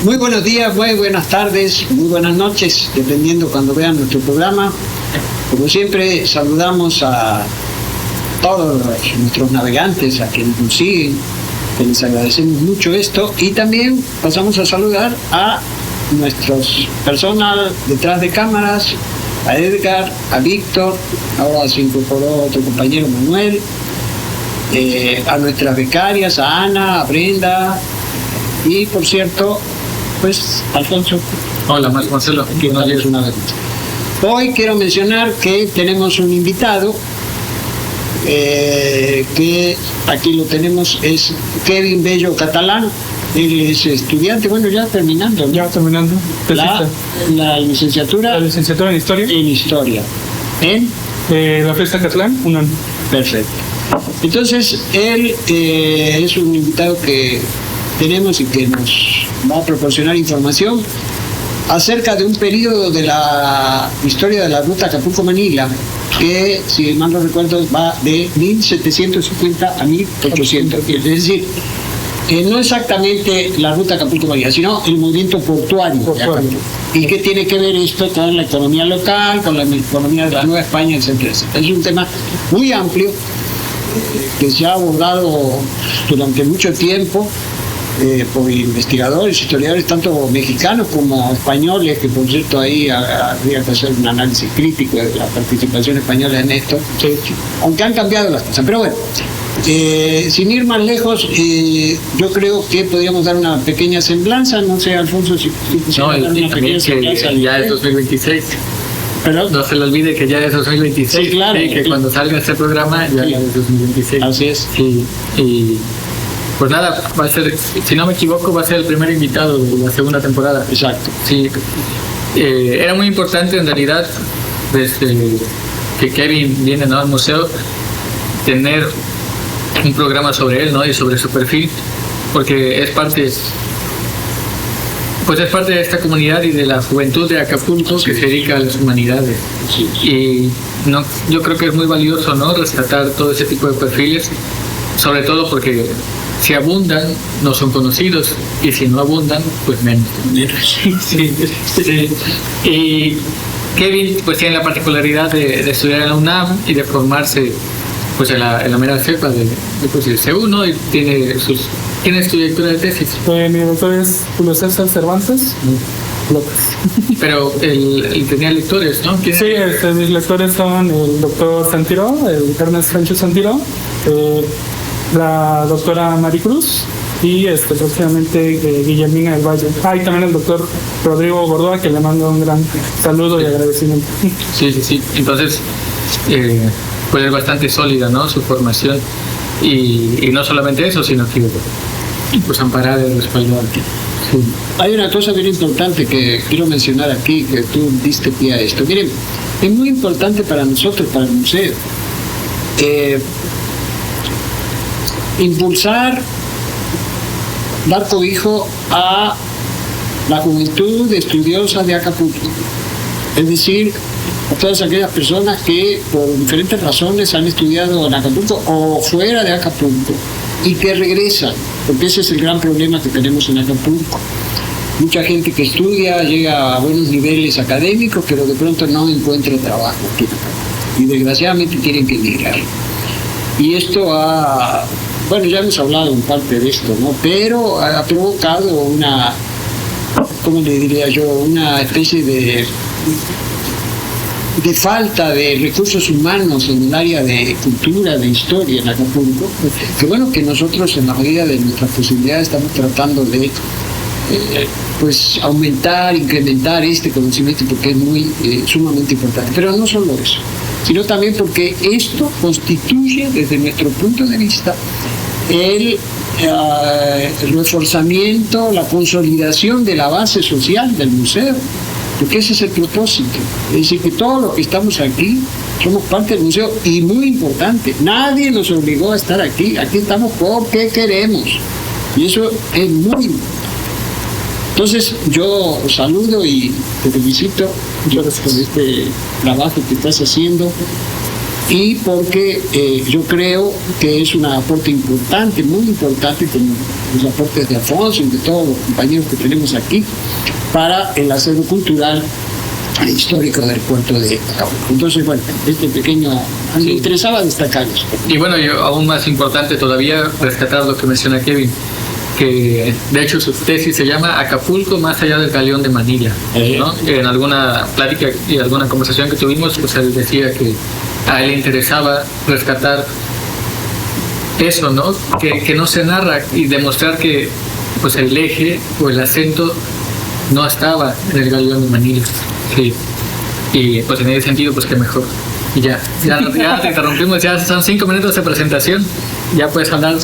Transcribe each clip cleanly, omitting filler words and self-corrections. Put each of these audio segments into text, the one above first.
Muy buenos días, muy buenas tardes, muy buenas noches, dependiendo cuando vean nuestro programa. Como siempre, saludamos a todos nuestros navegantes, a quienes nos siguen, que les agradecemos mucho esto, y también pasamos a saludar a nuestros personal detrás de cámaras, a Edgar, a Víctor, ahora se incorporó otro compañero, Manuel, a nuestras becarias, a Ana, a Brenda, y por cierto, pues Alfonso. Hola, Marcelo. Aquí estamos una vez. Hoy quiero mencionar que tenemos un invitado, que aquí lo tenemos, es Kevin Bello Catalán. Él es estudiante, bueno, ya terminando. Ya terminando. La licenciatura. La licenciatura en Historia. En Historia. ¿En? La FES Zacatlán, un año. Perfecto. Entonces, él es un invitado que tenemos y que nos va a proporcionar información acerca de un periodo de la historia de la ruta Acapulco-Manila, que, si mal no recuerdo, va de 1750 a 1800. Es decir, no exactamente la ruta Acapulco-Manila, sino el movimiento portuario de Acapulco. ¿Y qué tiene que ver esto con la economía local, con la economía de la Nueva España, etcétera, etcétera? Es un tema muy amplio que se ha abordado durante mucho tiempo por investigadores, historiadores, tanto mexicanos como españoles, que por cierto ahí habría que hacer un análisis crítico de la participación española en esto, aunque han cambiado las cosas. Pero bueno, sin ir más lejos, yo creo que podríamos dar una pequeña semblanza, no sé, Alfonso, si no, y una pequeña semblanza. Ya es 2026. ¿Perdón? No se le olvide que ya es 2026. Sí, claro. Sí, que cuando salga este programa ya es 2026. Así es. Sí, y pues nada, va a ser, si no me equivoco, va a ser el primer invitado de la segunda temporada. Exacto. Sí, era muy importante en realidad, desde que Kevin viene, ¿no?, al museo, tener un programa sobre él, ¿no?, y sobre su perfil, porque es parte de esta comunidad y de la juventud de Acapulco, sí, que se dedica a las humanidades. Sí. Y no, yo creo que es muy valioso, ¿no?, rescatar todo ese tipo de perfiles, sobre todo porque si abundan, no son conocidos, y si no abundan, pues menos. Sí. Y Kevin pues tiene la particularidad de estudiar en la UNAM y de formarse pues en la mera cepa de CEU, ¿no? Y tiene ¿Quién es tu directora de tesis? Mi doctor es Julio César Cervantes López. Pero él tenía lectores, ¿no? Sí, mis lectores son el doctor Santiro, el Ernest Francho Santiro, la doctora Maricruz y próximamente Guillermina del Valle. Y también el doctor Rodrigo Gordoa, que le mando un gran saludo y agradecimiento. Sí. Entonces, pues es bastante sólida, ¿no?, su formación. Y no solamente eso, sino que pues amparar el respaldo aquí. Sí. Hay una cosa bien importante que quiero mencionar aquí, que tú diste pie a esto. Miren, es muy importante para nosotros, para el museo, impulsar, dar cobijo a la juventud estudiosa de Acapulco. Es decir, a todas aquellas personas que por diferentes razones han estudiado en Acapulco o fuera de Acapulco y que regresan, porque ese es el gran problema que tenemos en Acapulco. Mucha gente que estudia llega a buenos niveles académicos, pero de pronto no encuentra trabajo aquí y desgraciadamente tienen que emigrar. Y esto bueno, ya hemos hablado en parte de esto, ¿no? Pero ha provocado una, ¿cómo le diría yo?, una especie de falta de recursos humanos en el área de cultura, de historia en Acapulco, que bueno, que nosotros en la medida de nuestras posibilidades estamos tratando de pues aumentar, incrementar este conocimiento, porque es muy sumamente importante. Pero no solo eso, sino también porque esto constituye, desde nuestro punto de vista, el reforzamiento, la consolidación de la base social del museo, porque ese es el propósito. Es decir, que todos los que estamos aquí somos parte del museo, y muy importante, nadie nos obligó a estar aquí estamos porque queremos, y eso es muy importante. Entonces yo saludo y te felicito por este trabajo que estás haciendo, y porque yo creo que es un aporte importante, muy importante, como los aportes de Afonso y de todos los compañeros que tenemos aquí, para el acervo cultural histórico del puerto de Acapulco. Entonces, bueno, este pequeño, me interesaba destacar eso. Y bueno, yo, aún más importante todavía, rescatar lo que menciona Kevin, que de hecho su tesis se llama Acapulco más allá del galeón de Manila, ¿no? En alguna plática y alguna conversación que tuvimos, pues él decía que a él le interesaba rescatar eso, ¿no? Que no se narra, y demostrar que pues el eje o el acento no estaba en el galeón de Manila. Sí. Y pues en ese sentido, pues qué mejor. Y ya te interrumpimos, ya son 5 minutos de presentación. Ya puedes hablar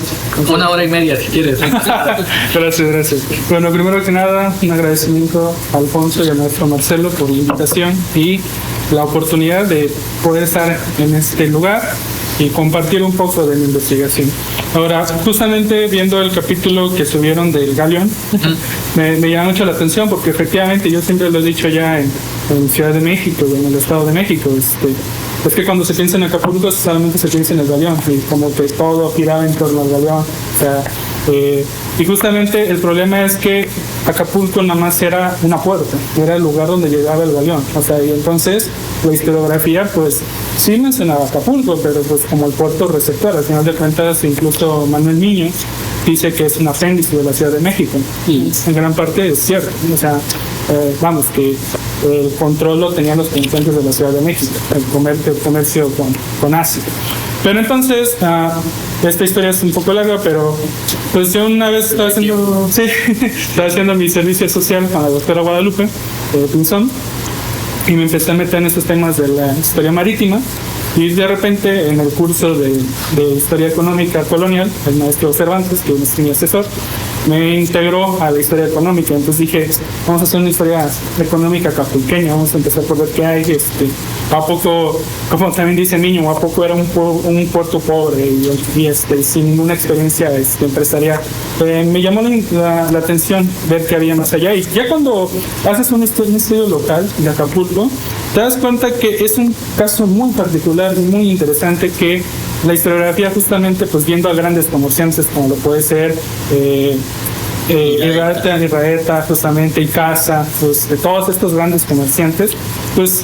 1 hora y media si quieres. Gracias. Bueno, primero que nada, un agradecimiento a Alfonso y al maestro Marcelo por la invitación y la oportunidad de poder estar en este lugar y compartir un poco de mi investigación. Ahora, justamente viendo el capítulo que subieron del Galeón, me llama mucho la atención porque efectivamente yo siempre lo he dicho ya en Ciudad de México, en el Estado de México, es que cuando se piensa en Acapulco solamente se piensa en el Galeón y como que todo giraba en torno al Galeón. O sea, y justamente el problema es que Acapulco nada más era una puerta, era el lugar donde llegaba el Galeón. O sea, y entonces la historiografía pues sí mencionaba Acapulco, pero pues como el puerto receptor. Al final de cuentas, incluso Manuel Niño dice que es un apéndice de la Ciudad de México, y en gran parte es cierto. O sea, vamos, que el control lo tenían los comerciantes de la Ciudad de México, el comercio con Asia. Pero entonces, esta historia es un poco larga, pero pues yo una vez estaba haciendo mi servicio social con la doctora Guadalupe Pinzón, y me empecé a meter en estos temas de la historia marítima, y de repente en el curso de Historia Económica Colonial, el maestro Cervantes, que es mi asesor, me integró a la historia económica. Entonces dije, vamos a hacer una historia económica acapulqueña, vamos a empezar por ver qué hay, a poco, como también dice Niño, a poco era un puerto pobre y sin ninguna experiencia empresarial. Me llamó la atención ver qué había más allá, y ya cuando haces un estudio local de Acapulco, te das cuenta que es un caso muy particular y muy interesante, que la historiografía justamente pues viendo a grandes comerciantes como lo puede ser Irraeta justamente, y Casa, pues de todos estos grandes comerciantes, pues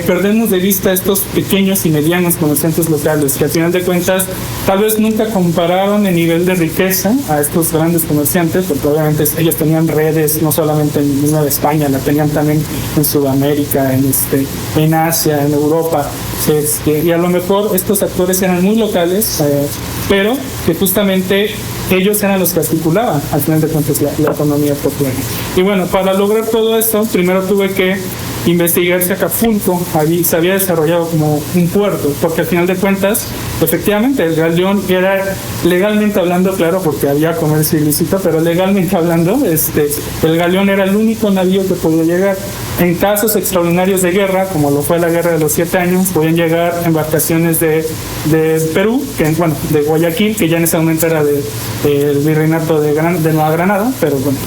perdemos de vista estos pequeños y medianos comerciantes locales que al final de cuentas tal vez nunca compararon el nivel de riqueza a estos grandes comerciantes, porque obviamente ellos tenían redes no solamente en Nueva España, la tenían también en Sudamérica, en Asia, en Europa, y a lo mejor estos actores eran muy locales, pero que justamente ellos eran los que articulaban al final de cuentas la economía popular. Y bueno, para lograr todo esto, primero tuve que investigar si Acapulco se había desarrollado como un puerto, porque al final de cuentas, efectivamente, el galeón era, legalmente hablando, claro, porque había comercio ilícito, pero legalmente hablando, el galeón era el único navío que podía llegar. En casos extraordinarios de guerra, como lo fue la Guerra de los 7 años, podían llegar embarcaciones de Perú, de Guayaquil, que ya en ese momento era del virreinato de Nueva Granada, pero bueno,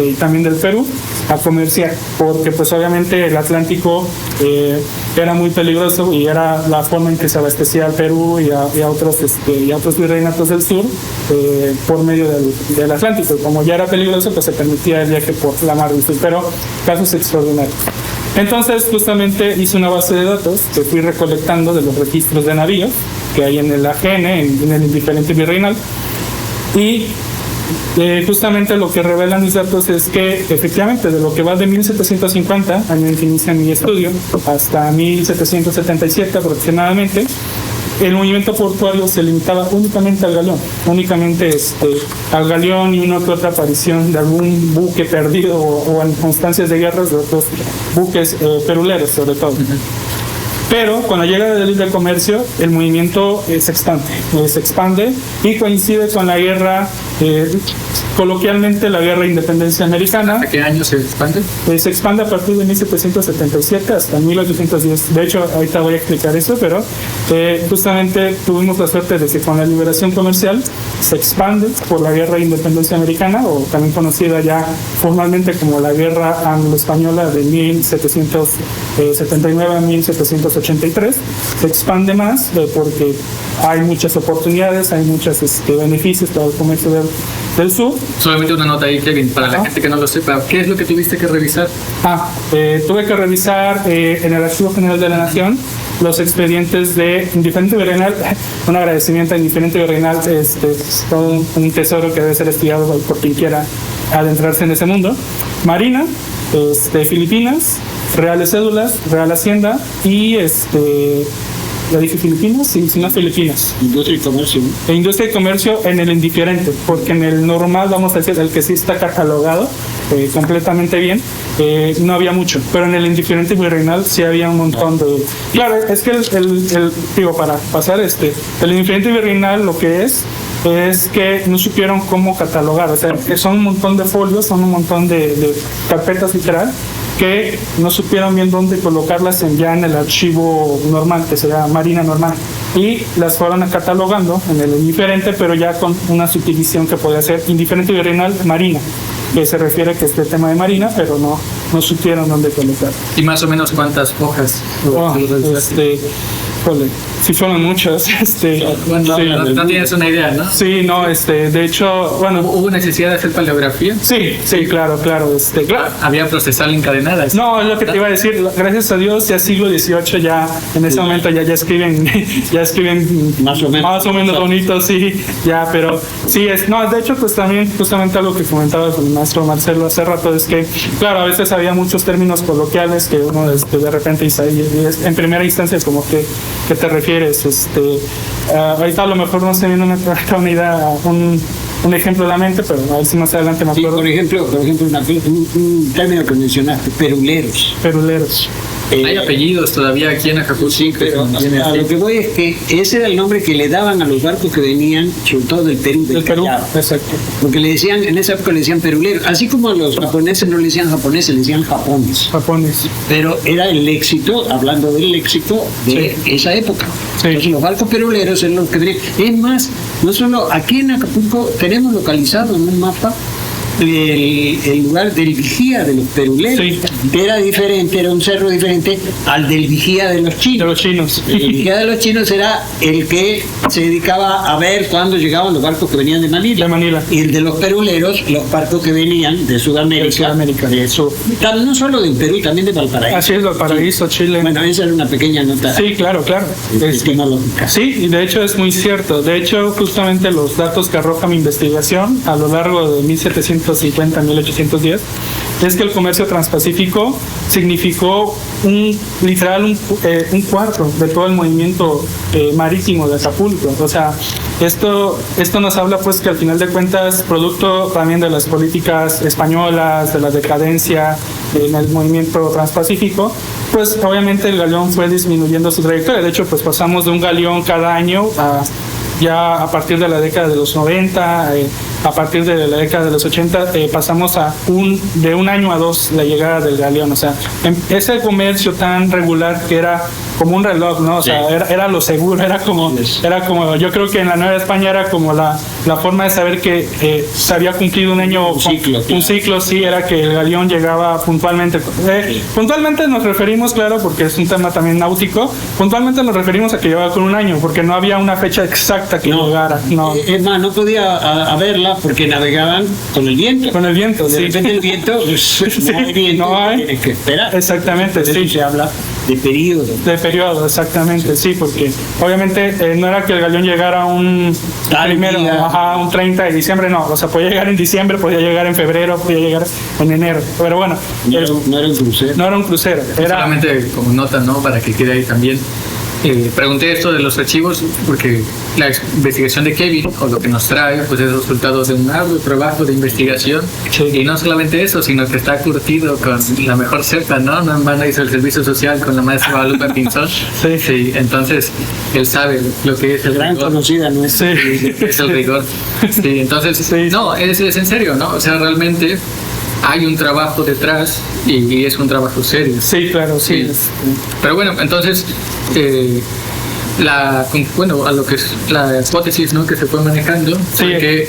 y también del Perú, a comerciar, porque pues obviamente el Atlántico era muy peligroso y era la forma en que se abastecía al Perú y a otros virreinatos del sur por medio del Atlántico. Como ya era peligroso, pues se permitía el viaje por la mar del sur, pero casos extraordinarios. Entonces justamente hice una base de datos que fui recolectando de los registros de navíos que hay en el AGN, en el indiferente virreinal, y justamente lo que revelan mis datos es que efectivamente de lo que va de 1750, año en que inicia mi estudio, hasta 1777 aproximadamente, el movimiento portuario se limitaba únicamente al galeón, al galeón y una que otra aparición de algún buque perdido o en constancias de guerras de otros buques peruleros sobre todo. Pero con la llegada del libre comercio, el movimiento se expande y coincide con la guerra coloquialmente la Guerra de Independencia Americana. ¿A qué año se expande? Se expande a partir de 1777 hasta 1810. De hecho, ahorita voy a explicar eso, pero justamente tuvimos la suerte de que con la liberación comercial se expande por la Guerra de Independencia Americana, o también conocida ya formalmente como la Guerra Anglo-Española de 1779 a 1783. Se expande más porque hay muchas oportunidades, hay muchos beneficios para el comercio del sur. Solamente una nota ahí, Kevin, para la gente que no lo sepa. ¿Qué es lo que tuviste que revisar? Tuve que revisar en el Archivo General de la Nación los expedientes de Indiferente Virreinal. Un agradecimiento a Indiferente Virreinal, todo un tesoro que debe ser estudiado por quien quiera adentrarse en ese mundo. Marina, Filipinas, Reales Cédulas, Real Hacienda y ¿ya dije Filipinas? Sí, no Filipinas. Industria y comercio. E industria y comercio en el indiferente, porque en el normal, vamos a decir, el que sí está catalogado completamente bien, no había mucho, pero en el indiferente virreinal sí había un montón de... Claro, es que digo, para pasar el indiferente virreinal lo que es que no supieron cómo catalogar, o sea, que son un montón de folios, son un montón de carpetas literal, que no supieron bien dónde colocarlas ya en el archivo normal, que sería Marina normal, y las fueron catalogando en el indiferente, pero ya con una subdivisión que podía ser indiferente virreinal Marina, que se refiere a que este tema de Marina, pero no supieron dónde colocar. ¿Y más o menos cuántas hojas? Sí fueron muchas. Bueno, sí, no tienes una idea, ¿no? Sí, no, de hecho, bueno. ¿Hubo necesidad de hacer paleografía? Sí, claro. ¿Había procesal encadenada? No, es lo que te iba a decir. Gracias a Dios, ya siglo XVIII, ya en ese momento ya escriben más o menos bonito, sí, ya, pero sí, de hecho, pues también, justamente algo que comentaba con el maestro Marcelo hace rato, es que, claro, a veces había muchos términos coloquiales que uno de repente en primera instancia como que te refieres. Ahorita a lo mejor no se viene una idea, un ejemplo de la mente, pero a ver si más adelante me acuerdo. Sí, por ejemplo un término que mencionaste, peruleros. Hay apellidos todavía aquí en Acapulco. Sí, pero a lo que voy es que ese era el nombre que le daban a los barcos que venían, sobre todo del Perú, del Callao. Exacto. Porque en esa época le decían peruleros. Así como a los japoneses no le decían japoneses, le decían japones. Pero era el léxico, hablando del léxico de esa época. Sí. Entonces los barcos peruleros eran los que venían. Es más, no solo aquí en Acapulco tenemos localizado en un mapa el lugar del vigía de los peruleros, que era diferente, era un cerro diferente al del vigía de los chinos. El vigía de los chinos era el que se dedicaba a ver cuándo llegaban los barcos que venían de Manila. Y el de los peruleros, los barcos que venían de Sudamérica. No solo del Perú, también de Valparaíso. Así es, Valparaíso, Chile. Bueno, esa era una pequeña nota. Sí, claro. Tecnológica. Sí, y de hecho es muy cierto. De hecho, justamente los datos que arroja mi investigación a lo largo de 1750-1810 es que el comercio transpacífico significó un cuarto de todo el movimiento marítimo de Acapulco. O sea, esto nos habla pues que al final de cuentas, producto también de las políticas españolas, de la decadencia en el movimiento transpacífico, pues obviamente el galeón fue disminuyendo su trayectoria. De hecho, pues pasamos de un galeón cada año ya a partir de la década de los 90, a partir de la década de los 80, pasamos de un año a dos la llegada del galeón. O sea, ese comercio tan regular que era como un reloj, ¿no? O sea, era lo seguro, era como, yo creo que en la Nueva España era como la forma de saber que se había cumplido un año, un ciclo, sí, era que el galeón llegaba puntualmente. Puntualmente nos referimos, claro, porque es un tema también náutico, puntualmente nos referimos a que llegaba con un año, porque no había una fecha exacta que llegara. No. Es más, no podía haberla porque navegaban con el viento. Con el viento, de repente el viento, no hay viento, tienes que esperar. Exactamente, sí. Se habla de periodo. Periodo, exactamente, sí, porque obviamente no era que el galeón llegara un 30 de diciembre, no, o sea, podía llegar en diciembre, podía llegar en febrero, podía llegar en enero, pero bueno. No era un crucero. No era un crucero. Solamente como nota, ¿no? Para que quede ahí también. Pregunté esto de los archivos porque la investigación de Kevin, o lo que nos trae, pues es resultado de un arduo trabajo de investigación. Sí. Y no solamente eso, sino que está curtido con la mejor cepa, ¿no? No en vano hizo el servicio social con la maestra Guadalupe Pinzón. Sí, entonces él sabe lo que es el Gran rigor. conocida nuestra. Es el rigor. Sí, entonces, Sí. no, es en serio, ¿no? O sea, realmente hay un trabajo detrás y es un trabajo serio. Sí, claro, sí. Sí. Pero bueno, entonces, a lo que es la hipótesis, ¿no?, que se fue manejando, Sí. fue que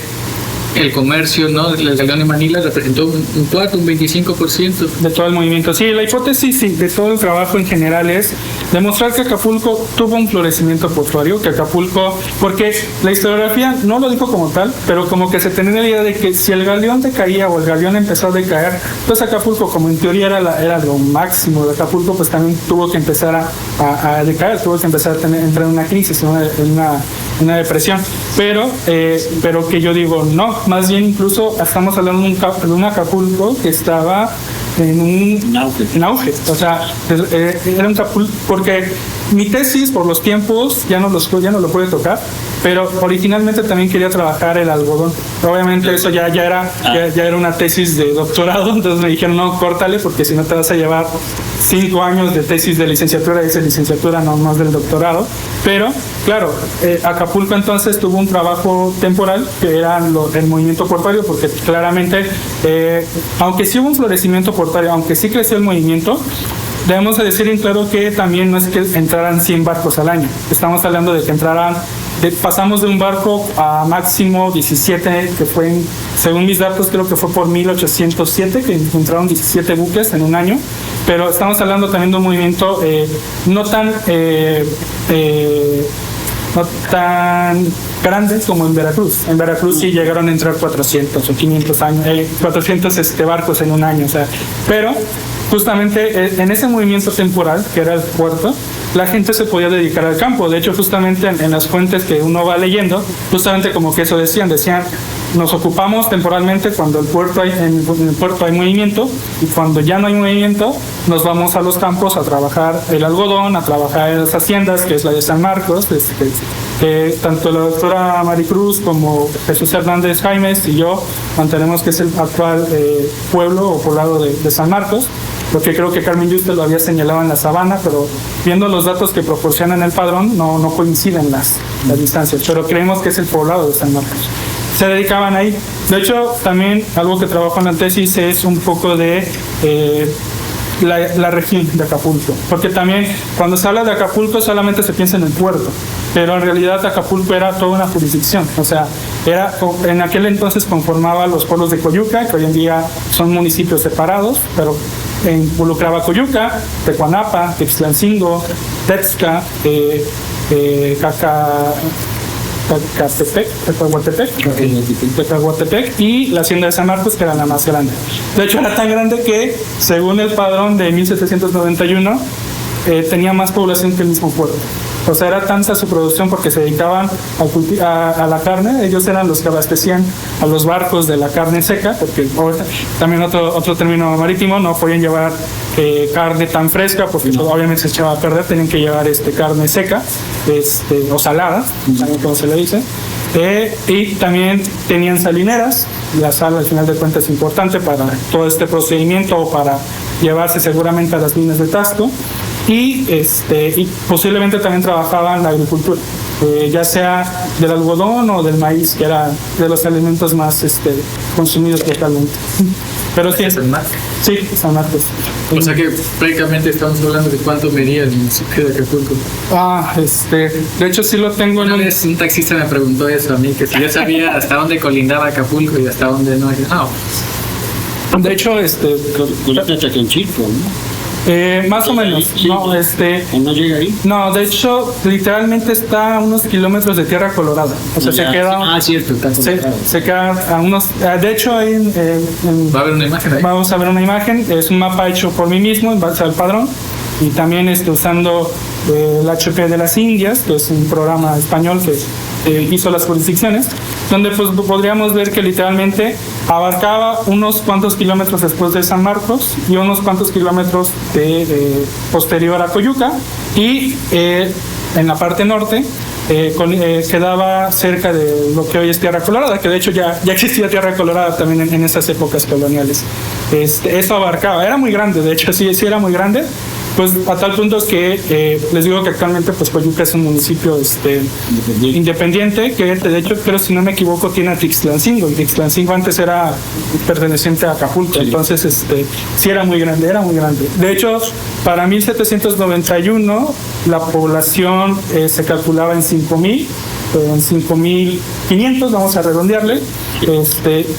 el comercio, ¿no?, el galeón de Manila representó un cuarto, un 25%. De todo el movimiento. Sí, la hipótesis sí, de todo el trabajo en general es demostrar que Acapulco tuvo un florecimiento portuario, que Acapulco, porque la historiografía no lo dijo como tal, pero como que se tenía la idea de que si el galeón decaía o el galeón empezó a decaer, pues Acapulco, como en teoría era lo máximo de Acapulco, pues también tuvo que empezar a decaer, tuvo que empezar a entrar en una crisis, en una depresión. Pero que yo digo, no, más bien incluso estamos hablando de un Acapulco que estaba en auge. O sea, era un Acapulco, porque mi tesis por los tiempos ya no lo pude tocar, pero originalmente también quería trabajar el algodón. Obviamente eso ya era una tesis de doctorado, entonces me dijeron, no, córtale, porque si no te vas a llevar 5 años de tesis de licenciatura, y esa licenciatura no más del doctorado. Pero, claro, Acapulco entonces tuvo un trabajo temporal que era el movimiento portuario, porque claramente, aunque sí hubo un florecimiento portuario, aunque sí creció el movimiento, debemos de decir en claro que también no es que entraran 100 barcos al año. Estamos hablando de que pasamos de un barco a máximo 17, que fue, según mis datos, creo que fue por 1807, que encontraron 17 buques en un año. Pero estamos hablando también de un movimiento no tan grandes como en Veracruz. En Veracruz sí llegaron a entrar 400 o 500 barcos en un año. O sea, pero justamente en ese movimiento temporal, que era el puerto, la gente se podía dedicar al campo. De hecho, justamente en las fuentes que uno va leyendo, justamente como que eso decían, nos ocupamos temporalmente cuando en el puerto hay movimiento, y cuando ya no hay movimiento, nos vamos a los campos a trabajar el algodón, a trabajar en las haciendas, que es la de San Marcos, que tanto la doctora Maricruz como Jesús Hernández Jaimes y yo mantenemos que es el actual pueblo o poblado de San Marcos, porque creo que Carmen Yuste lo había señalado en la Sabana, pero viendo los datos que proporcionan el padrón no coinciden las distancias, pero creemos que es el poblado de San Marcos. Se dedicaban ahí. De hecho, también algo que trabajo en la tesis es un poco de la región de Acapulco, porque también cuando se habla de Acapulco solamente se piensa en el puerto, pero en realidad Acapulco era toda una jurisdicción. O sea, en aquel entonces conformaba los pueblos de Coyuca, que hoy en día son municipios separados, pero involucraba Coyuca, Tecuanapa, Textlancingo, Texca, Tecahuatepec y la hacienda de San Marcos, que era la más grande. De hecho, era tan grande que, según el padrón de 1791, tenía más población que el mismo pueblo. O sea, era tanta su producción porque se dedicaban a la carne. Ellos eran los que abastecían a los barcos de la carne seca, porque también otro término marítimo, no podían llevar carne tan fresca porque obviamente se echaba a perder, tenían que llevar carne seca o salada, como se le dice. Y también tenían salineras. La sal, al final de cuentas, es importante para todo este procedimiento o para llevarse seguramente a las minas de Tasco. Y posiblemente también trabajaban la agricultura, ya sea del algodón o del maíz, que era de los alimentos más consumidos localmente. Pero sí, San Marcos. Sí, San Marcos. O sea que prácticamente estamos hablando de cuánto medía el municipio de Acapulco. De hecho sí lo tengo en Una vez un taxista me preguntó eso a mí, que si yo sabía hasta dónde colindaba Acapulco y hasta dónde no. De hecho, más o menos. Sí. No, ¿No llega ahí? No, de hecho, literalmente está a unos kilómetros de tierra colorada. O sea, se queda. Cierto, está Se queda a unos. De hecho, Va a haber una imagen ahí. Vamos a ver una imagen. Es un mapa hecho por mí mismo en base al padrón. Y también usando el HP de las Indias, que es un programa español que hizo las jurisdicciones, donde pues podríamos ver que literalmente abarcaba unos cuantos kilómetros después de San Marcos y unos cuantos kilómetros posterior a Coyuca, y en la parte norte, quedaba cerca de lo que hoy es Tierra Colorada, que de hecho ya existía Tierra Colorada también en esas épocas coloniales. Esto abarcaba, era muy grande, de hecho sí era muy grande, pues a tal punto es que les digo que actualmente pues Coyuca es un municipio independiente, que de hecho creo, si no me equivoco, tiene a Tixtlancingo, y Tixtlancingo antes era perteneciente a Acapulco, sí. Entonces sí era muy grande. De hecho, para 1791 la población se calculaba en 5,000, en 5,500, vamos a redondearle,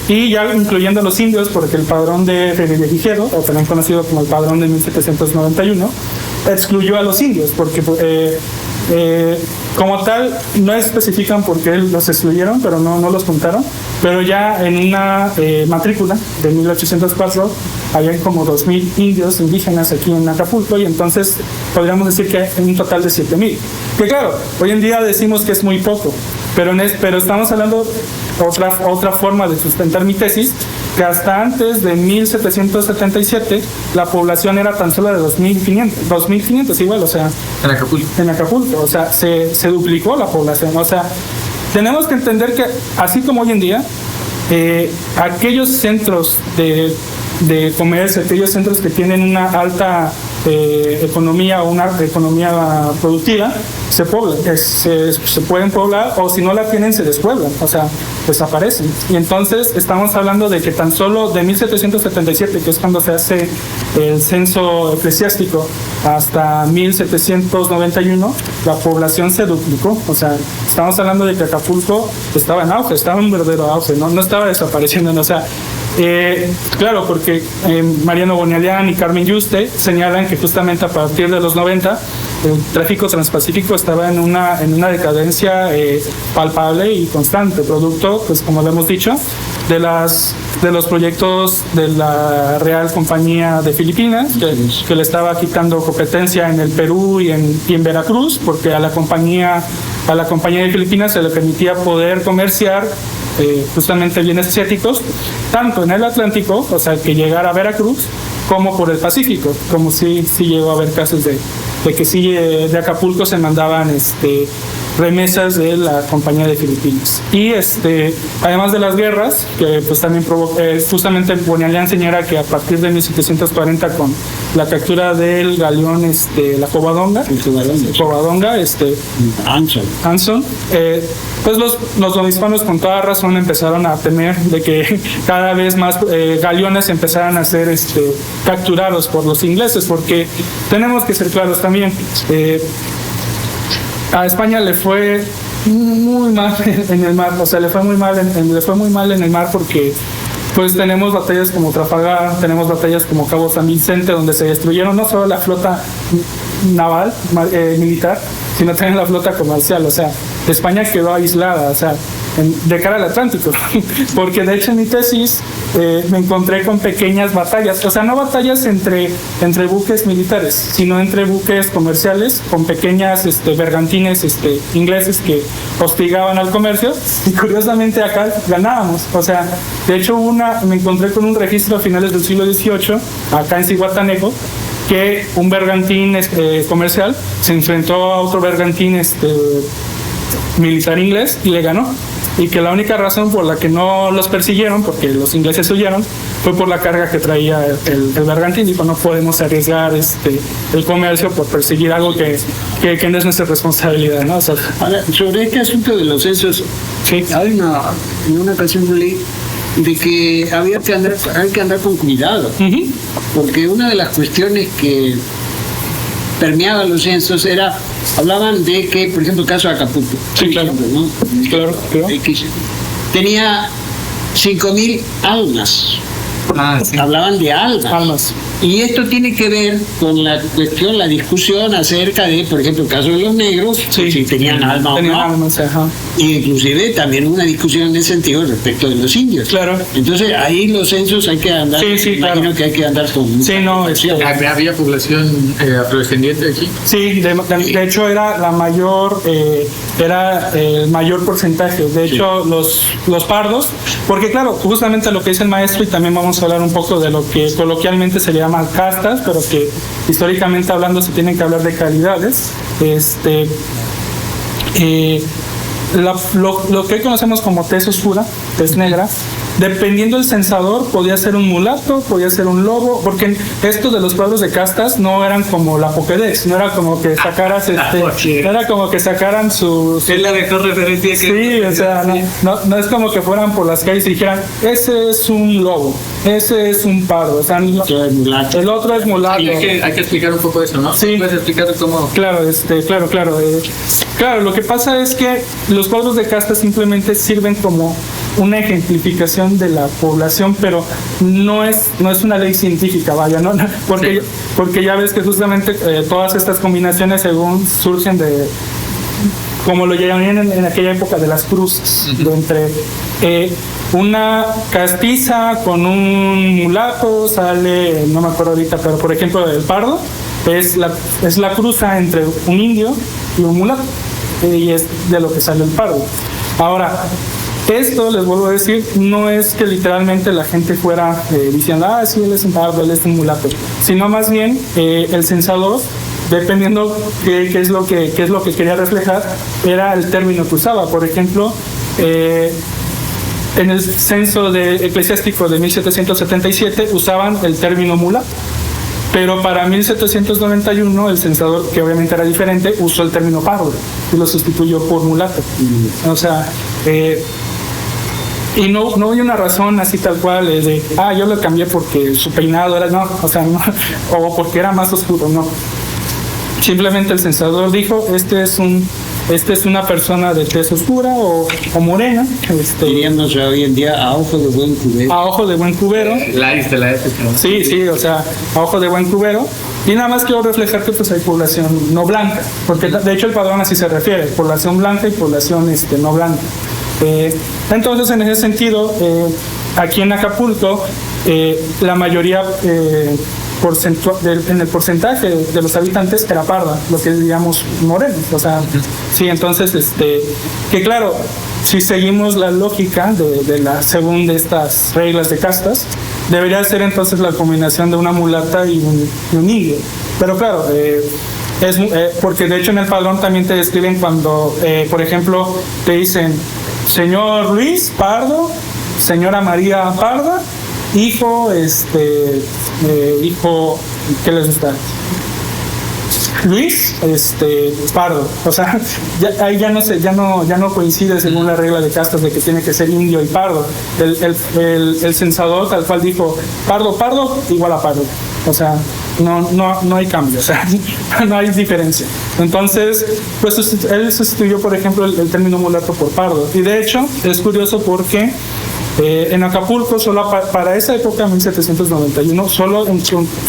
y ya incluyendo a los indios, porque el padrón de Revillagigedo, o también conocido como el padrón de 1791, excluyó a los indios, porque como tal no especifican por qué los excluyeron, pero no los contaron, pero ya en una matrícula de 1804 habían como 2,000 indios indígenas aquí en Acapulco, y entonces podríamos decir que hay un total de 7,000. Que claro, hoy en día decimos que es muy poco, pero estamos hablando otra forma de sustentar mi tesis, que hasta antes de 1777 la población era tan solo de 2,500 igual, o sea, en Acapulco, o sea, se duplicó la población. O sea, tenemos que entender que así como hoy en día aquellos centros de comercio, aquellos centros que tienen una alta economía o una economía productiva, se poblan, se pueden poblar, o si no la tienen se despueblan, o sea, desaparecen. Y entonces estamos hablando de que tan solo de 1777, que es cuando se hace el censo eclesiástico, hasta 1791 la población se duplicó. O sea, estamos hablando de que Acapulco estaba en auge, estaba en verdadero auge, no estaba desapareciendo. O sea, claro, porque Mariano Bonialian y Carmen Yuste señalan que justamente a partir de los 90 el tráfico transpacífico estaba en una decadencia palpable y constante, producto, pues como lo hemos dicho, de los proyectos de la Real Compañía de Filipinas, que le estaba quitando competencia en el Perú y en Veracruz, porque a la compañía de Filipinas se le permitía poder comerciar justamente bienes asiáticos, tanto en el Atlántico, o sea, que llegara a Veracruz, como por el Pacífico, como sí llegó a haber casos de que sí de Acapulco se mandaban remesas de la Compañía de Filipinas. Y además de las guerras, que pues también provocó, justamente Bonialian señala que a partir de 1740, con la captura del galeón la Covadonga, Anson, pues los hispanos con toda razón empezaron a temer de que cada vez más galeones empezaran a ser capturados por los ingleses, porque tenemos que ser claros también, a España le fue muy mal en el mar, o sea, le fue muy mal en el mar, porque pues tenemos batallas como Trafalgar, tenemos batallas como Cabo San Vicente, donde se destruyeron no solo la flota naval, militar, sino también la flota comercial. O sea, España quedó aislada, o sea, de cara al Atlántico, porque de hecho en mi tesis me encontré con pequeñas batallas, o sea, no batallas entre buques militares, sino entre buques comerciales con pequeñas bergantines ingleses que hostigaban al comercio, y curiosamente acá ganábamos. O sea, de hecho me encontré con un registro a finales del siglo XVIII acá en Zihuatanejo, que un bergantín comercial se enfrentó a otro bergantín militar inglés y le ganó, y que la única razón por la que no los persiguieron, porque los ingleses huyeron, fue por la carga que traía el bergantín. Dijo, no podemos arriesgar el comercio por perseguir algo que no es nuestra responsabilidad, ¿no? O sea, ahora, sobre este asunto de los censos, sí, en una ocasión yo leí de que hay que andar con cuidado, porque una de las cuestiones que permeaban los censos hablaban de que, por ejemplo, el caso de Acapulco, sí, claro, ¿no? Claro. Tenía 5,000 almas. Sí. Hablaban de almas. Y esto tiene que ver con la discusión acerca de, por ejemplo, el caso de los negros, sí, si tenían alma o no. Almas, ajá. Y inclusive también una discusión en ese sentido respecto de los indios. Claro. Entonces ahí los censos hay que andar, imagino claro, que hay que andar con... Sí, no, ¿había población afrodescendiente aquí? Sí, de hecho era el mayor porcentaje. De hecho, los pardos, porque claro, justamente lo que dice el maestro, y también vamos a hablar un poco de lo que coloquialmente se le llama llaman castas, pero que históricamente hablando se tienen que hablar de calidades. Lo que hoy conocemos como tez oscura, tez negra, dependiendo del censador, podía ser un mulato, podía ser un lobo, porque esto de los cuadros de castas no eran como la Pokédex, no era como que sacaras no era como que sacaran su Es la mejor referencia que... Sí, o sea, no es como que fueran por las calles y dijeran, ese es un lobo, ese es un pardo, o sea, el otro es mulato. Y hay que explicar un poco eso, ¿no? Sí. ¿Puedes explicar cómo? Claro, claro, lo que pasa es que los cuadros de casta simplemente sirven como una ejemplificación de la población, pero no es una ley científica, vaya, ¿no? Porque ya ves que justamente todas estas combinaciones según surgen de, como lo llamarían en aquella época, de las cruces, de entre una castiza con un mulato, sale, no me acuerdo ahorita, pero por ejemplo el pardo es la cruza entre un indio y un mulato, y es de lo que sale el pardo. Ahora, esto, les vuelvo a decir, no es que literalmente la gente fuera diciendo, sí, él es un pardo, él es un mulato, sino más bien el censador, dependiendo qué es lo que quería reflejar, era el término que usaba. Por ejemplo, en el censo eclesiástico de 1777 usaban el término mulato, pero para 1791 el censador, que obviamente era diferente, usó el término pardo y lo sustituyó por mulato. O sea, y no hay una razón así tal cual de yo lo cambié porque su peinado era, no, o sea, no, o porque era más oscuro, no. Simplemente el censador dijo, este es una persona de tez oscura o morena. Diríamos hoy en día a ojo de buen cubero. A ojo de buen cubero. De la época. Sí, o sea, a ojo de buen cubero. Y nada más quiero reflejar que pues hay población no blanca, porque de hecho el padrón así se refiere, población blanca y población no blanca. Entonces, en ese sentido, aquí en Acapulco, la mayoría en el porcentaje de los habitantes era parda, lo que es, digamos, moreno. O sea, sí, entonces, que claro, si seguimos la lógica según de estas reglas de castas, debería ser entonces la combinación de una mulata y un indio. Pero claro, porque de hecho en el padrón también te describen cuando, por ejemplo, te dicen señor Luis Pardo, señora María Parda, hijo, ¿qué les gusta? Luis, Pardo. O sea, ahí ya no coincide según la regla de castas de que tiene que ser indio y pardo. El censador tal cual dijo pardo igual a pardo. O sea, no hay cambio, o sea, no hay diferencia. Entonces, pues él sustituyó, por ejemplo, el término mulato por pardo. Y de hecho, es curioso porque en Acapulco, solo para esa época, 1791, solo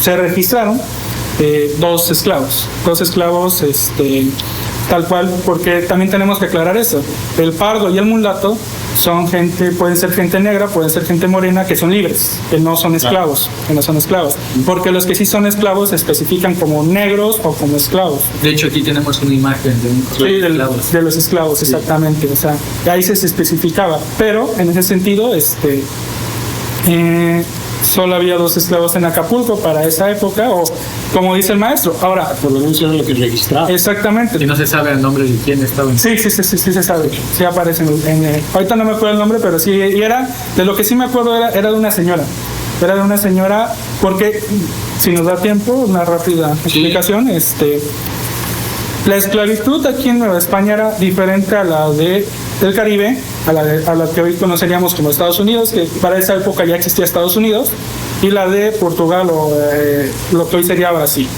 se registraron dos esclavos, tal cual, porque también tenemos que aclarar eso. El pardo y el mulato pueden ser gente negra, pueden ser gente morena, que son libres, que no son esclavos, porque los que sí son esclavos se especifican como negros o como esclavos. De hecho, aquí tenemos una imagen de los esclavos, exactamente. O sea, ahí se especificaba, pero en ese sentido, solo había dos esclavos en Acapulco para esa época, o como dice el maestro. Ahora, por lo menos era lo que registraba. Exactamente. Y no se sabe el nombre de quién estaba. Sí se sabe. Sí aparece ahorita no me acuerdo el nombre, pero sí, y era, de lo que sí me acuerdo era de una señora. Era de una señora, porque, si nos da tiempo, una rápida explicación, la esclavitud aquí en Nueva España era diferente a la del Caribe, a la que hoy conoceríamos como Estados Unidos, que para esa época ya existía Estados Unidos, y la de Portugal o lo que hoy sería Brasil.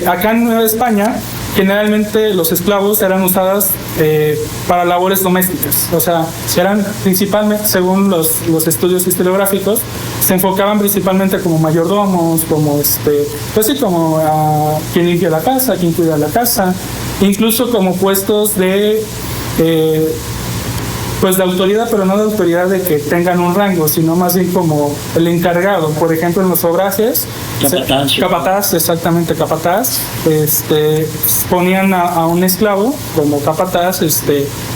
Acá en Nueva España, generalmente los esclavos eran usadas para labores domésticas, o sea, eran principalmente, según los estudios historiográficos, se enfocaban principalmente como mayordomos, como pues sí, como quien limpia la casa, quien cuida la casa, incluso como puestos de pues de autoridad, pero no de autoridad de que tengan un rango, sino más bien como el encargado. Por ejemplo, en los obrajes, capataz, exactamente, capataz, ponían a un esclavo como capataz,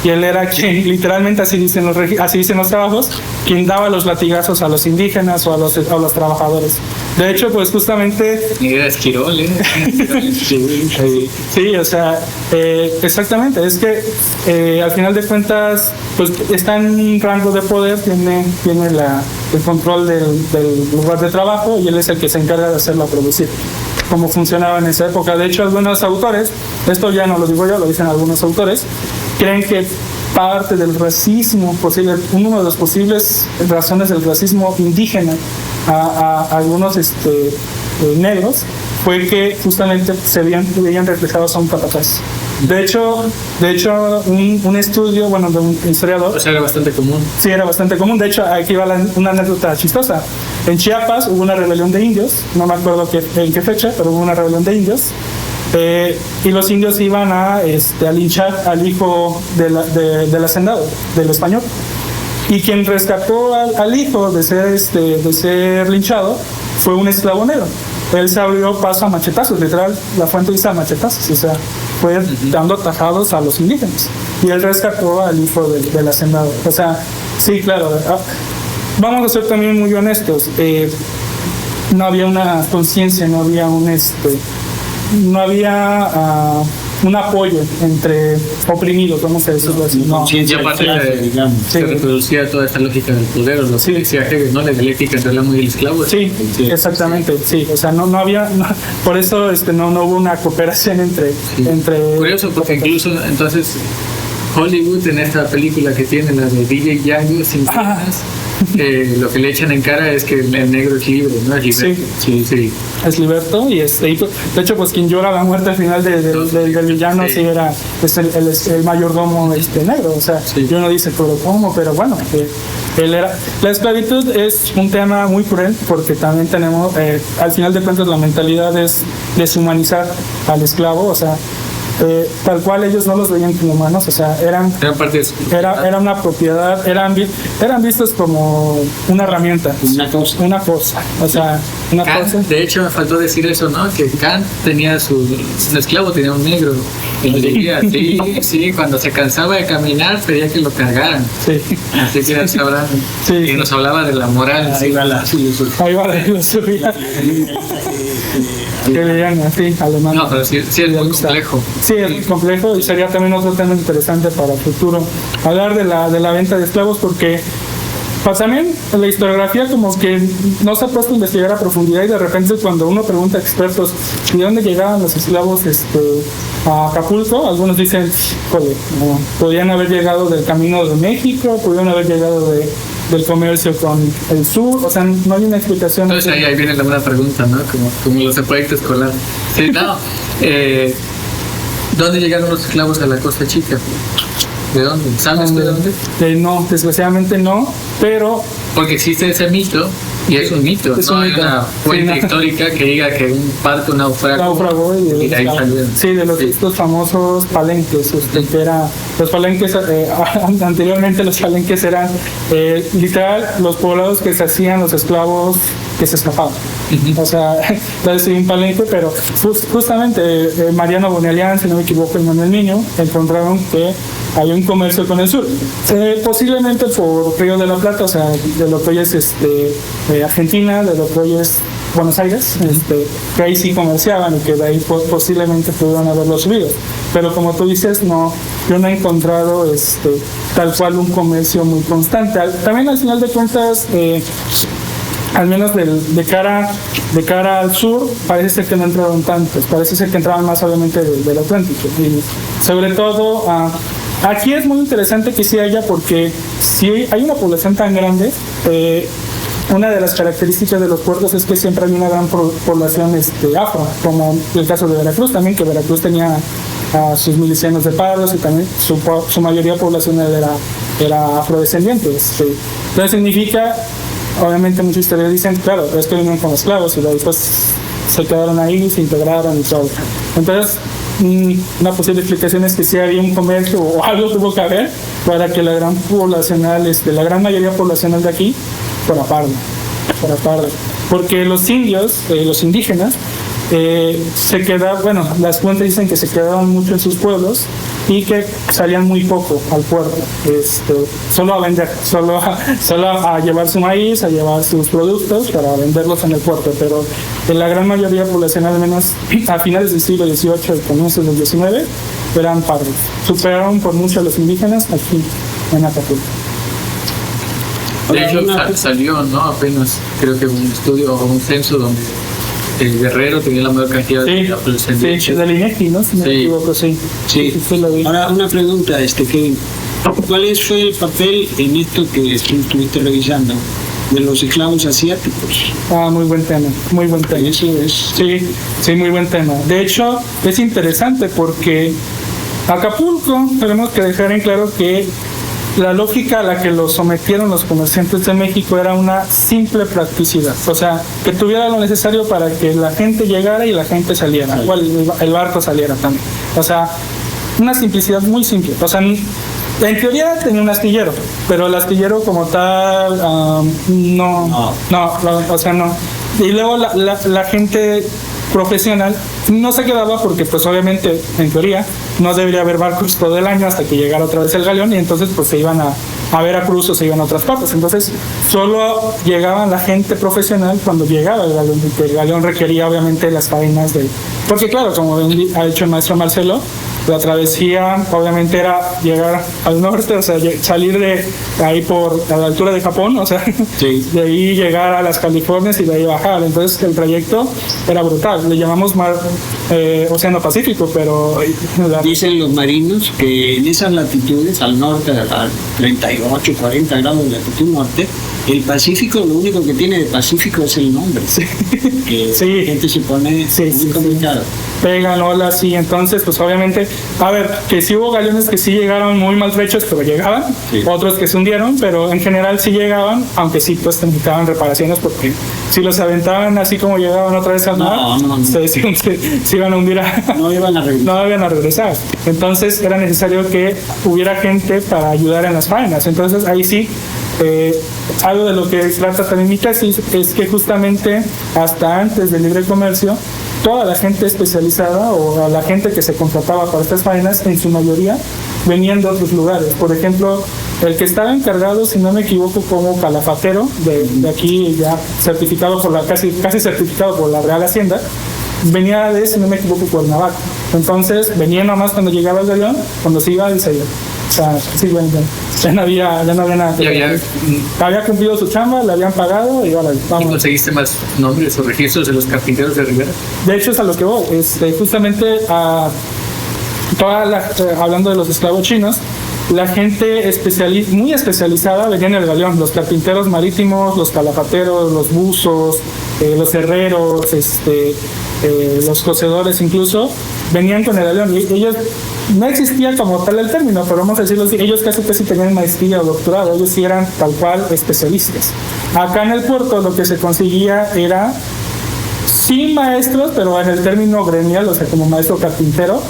y él era quien, literalmente así dicen los trabajos, quien daba los latigazos a los indígenas o a los trabajadores. De hecho, pues justamente... Era Esquirol, Sí, o sea, exactamente, es que al final de cuentas, pues está en un rango de poder, tiene el control del lugar de trabajo y él es el que se encarga de hacerlo producir, como funcionaba en esa época. De hecho, algunos autores, esto ya no lo digo yo, lo dicen algunos autores, creen que parte del racismo posible, una de las posibles razones del racismo indígena a algunos negros fue que justamente se veían reflejados a un capataz. De hecho un estudio, bueno, de un historiador... O sea, era bastante común. Sí, era bastante común. De hecho, aquí va una anécdota chistosa. En Chiapas hubo una rebelión de indios, no me acuerdo en qué fecha, pero hubo una rebelión de indios. Y los indios iban a linchar al hijo del hacendado, del español. Y quien rescató al hijo de ser linchado fue un esclavo negro. Él se abrió paso a machetazos, literal, la fuente dice a machetazos, o sea, fue dando tajados a los indígenas. Y él rescató al hijo del hacendado. O sea, sí, claro. Vamos a ser también muy honestos. No había una conciencia, no había un apoyo entre oprimidos, vamos a decirlo así. No. Y aparte se reproducía toda esta lógica del poder, o lo que decía Hegel, ¿no? La dialéctica entre el amo y el esclavo. Sí, exactamente, sí. O sea, no había, por eso no hubo una cooperación entre... Curioso, porque incluso entonces Hollywood, en esta película que tiene, la de DJ Django, sin penas, lo que le echan en cara es que el negro es libre, ¿no? Es liberto. Sí. Es liberto y de hecho, pues quien llora la muerte al final del villano sí era el mayordomo negro. O sea, uno dice, pero ¿cómo? Pero bueno, él era... La esclavitud es un tema muy cruel porque también tenemos, al final de cuentas, la mentalidad es deshumanizar al esclavo, o sea, tal cual ellos no los veían como humanos, o sea, eran parte de era una propiedad, eran vistos como una herramienta, una cosa, o sea, una Kant, cosa. De hecho, me faltó decir eso, ¿no? Que Kant tenía un esclavo, tenía un negro. Sí, cuando se cansaba de caminar pedía que lo cargaran. Sí. Así que sabrán. Sí. Y nos hablaba de la moral. Ahí va la filosofía. Ahí va la filosofía. Que leían así, alemán. No, pero sí es muy complejo. Sí, es muy complejo y sería también otro tema interesante para el futuro. Hablar de la venta de esclavos porque pues también la historiografía como que no se ha puesto a investigar a profundidad y de repente cuando uno pregunta a expertos ¿de dónde llegaban los esclavos a Acapulco? Algunos dicen, podían haber llegado del camino de México, podían haber llegado del comercio con el sur, o sea, no hay una explicación. Entonces ahí viene la buena pregunta, ¿no? Como los de proyecto escolar. Sí, no. ¿Dónde llegaron los esclavos a la Costa Chica? ¿De dónde? ¿Sabes de dónde? No, desgraciadamente no, pero... Porque existe ese mito, y es un mito, no hay una fuente histórica que diga que un barco naufragó y de ahí salieron. Sí, de estos famosos palenques, que era... Los palenques, anteriormente los palenques eran literal los poblados que se hacían los esclavos que se escapaban. O sea, es un palenque, pero justamente Mariano Bonelian, si no me equivoco, y Manuel Niño encontraron que había un comercio con el sur, posiblemente por Río de la Plata, o sea, de lo que hoy es Argentina, de lo que hoy es Buenos Aires, que ahí sí comerciaban y que de ahí posiblemente pudieron haberlo subido. Pero como tú dices, yo no he encontrado tal cual un comercio muy constante. También al final de cuentas, al menos de cara al sur, parece ser que no entraron tantos, parece ser que entraban más obviamente del Atlántico. Y sobre todo, aquí es muy interesante que sí haya, porque si hay una población tan grande, una de las características de los puertos es que siempre hay una gran población afro, como el caso de Veracruz también, que Veracruz tenía a sus milicianos de Pardos y también su mayoría poblacional era afrodescendiente. Entonces significa, obviamente muchos historiadores dicen, claro, es que vinieron con esclavos y después se quedaron ahí, se integraron y todo. Entonces, una posible explicación es que sí había un comercio o algo tuvo que haber para que la gran poblacional, la gran mayoría poblacional de aquí fuera parda. Porque los indios, los indígenas, se queda, bueno, las fuentes dicen que se quedaban mucho en sus pueblos y que salían muy poco al puerto, solo a vender, solo a llevar su maíz, a llevar sus productos para venderlos en el puerto, pero en la gran mayoría poblacional, al menos a finales del siglo XVIII y comienzos del XIX, eran pardos. Superaron por mucho a los indígenas aquí en Acapulco. De hecho, salió, ¿no? Apenas, creo que un estudio o un censo donde el Guerrero tenía la mayor cantidad de población. Sí, del INEGI, ¿no? Si no me equivoco, sí. Sí. Ahora, una pregunta, Kevin. ¿Cuál fue el papel en esto que estuviste revisando de los esclavos asiáticos? Muy buen tema, muy buen tema. Eso es. Sí, muy buen tema. De hecho, es interesante porque Acapulco, tenemos que dejar en claro que la lógica a la que lo sometieron los comerciantes de México era una simple practicidad, o sea, que tuviera lo necesario para que la gente llegara y la gente saliera, o el barco saliera también. O sea, una simplicidad muy simple. O sea, en teoría tenía un astillero, pero el astillero como tal, no. Y luego la gente profesional no se quedaba porque pues obviamente en teoría no debería haber barcos todo el año hasta que llegara otra vez el galeón, y entonces pues se iban a Veracruz o se iban a otras partes. Entonces solo llegaban la gente profesional cuando llegaba el galeón, porque el galeón requería obviamente las faenas porque claro, como ha dicho el maestro Marcelo, la travesía obviamente era llegar al norte, o sea, salir de ahí a la altura de Japón, o sea, sí, de ahí llegar a las Californias y de ahí bajar. Entonces el trayecto era brutal. Le llamamos Océano Pacífico, pero dicen los marinos que en esas latitudes, al norte, a 38, 40 grados de latitud norte, el Pacífico, lo único que tiene de Pacífico es el nombre. Sí. Que sí, la gente se pone muy complicado. Pegan olas, y entonces pues obviamente, a ver, que sí hubo galeones que sí llegaron muy maltrechos, pero llegaban, sí, otros que se hundieron, pero en general sí llegaban, aunque sí pues necesitaban reparaciones, porque si los aventaban así como llegaban otra vez al mar, se iban a hundir, no iban a regresar. Entonces era necesario que hubiera gente para ayudar en las faenas. Entonces ahí sí, algo de lo que trata también mi tesis es que justamente hasta antes del libre comercio, toda la gente especializada o la gente que se contrataba para estas faenas, en su mayoría venían de otros lugares. Por ejemplo, el que estaba encargado, si no me equivoco, como calafatero de aquí, ya certificado por casi certificado por la Real Hacienda, venía de, si no me equivoco, Cuernavaca. Entonces venía nomás cuando llegaba el galeón, cuando se iba, él se iba. O sea, sí, bueno, ya no había nada. Había cumplido su chamba, le habían pagado y ahora vamos. ¿Y conseguiste más nombres o registros de los carpinteros de Rivera? De hecho, es a lo que voy. Justamente hablando de los esclavos chinos, la gente muy especializada venía en el galeón, los carpinteros marítimos, los calafateros, los buzos, los herreros, los cocedores incluso, venían con el galeón, y ellos, no existía como tal el término, pero vamos a decirlo así, ellos casi tenían maestría o doctorado, ellos sí eran tal cual especialistas. Acá en el puerto lo que se conseguía era, sí maestros, pero en el término gremial, o sea, como maestro carpintero,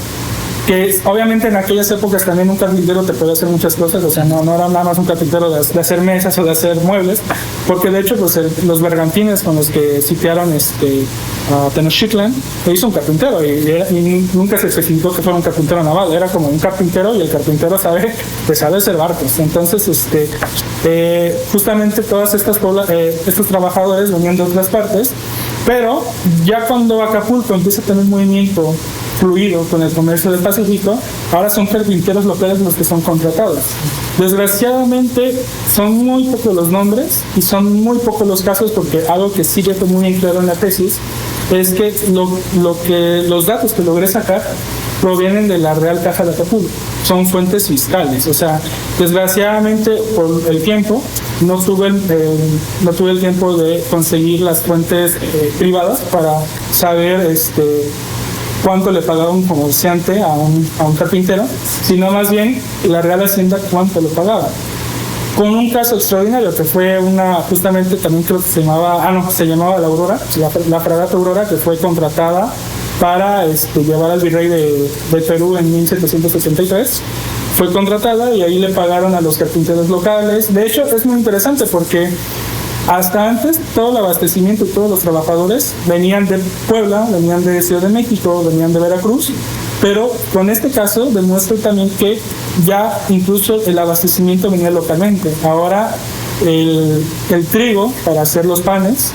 que obviamente en aquellas épocas también un carpintero te podía hacer muchas cosas, o sea, no era nada más un carpintero de hacer mesas o de hacer muebles, porque de hecho pues los bergantines con los que sitiaron a Tenochtitlan, lo hizo un carpintero, y nunca se especificó que fuera un carpintero naval, era como un carpintero, y el carpintero sabe hacer barcos. Entonces justamente todas estos trabajadores venían de otras partes, pero ya cuando Acapulco empieza a tener movimiento fluido con el comercio del Pacífico, ahora son carpinteros locales los que son contratados. Desgraciadamente son muy pocos los nombres y son muy pocos los casos, porque algo que sí quedó muy bien claro en la tesis es que los datos que logré sacar provienen de la Real Caja de Acapulco, son fuentes fiscales. O sea, desgraciadamente por el tiempo no tuve el tiempo de conseguir las fuentes privadas para saber cuánto le pagaba un comerciante a un carpintero, sino más bien la Real Hacienda cuánto le pagaba. Con un caso extraordinario que fue justamente también creo que se llamaba la Aurora, la fragata Aurora, que fue contratada para llevar al virrey de Perú en 1783. Fue contratada y ahí le pagaron a los carpinteros locales. De hecho, es muy interesante porque Hasta antes, todo el abastecimiento y todos los trabajadores venían de Puebla, venían de Ciudad de México, venían de Veracruz, pero con este caso demuestra también que ya incluso el abastecimiento venía localmente. Ahora el trigo para hacer los panes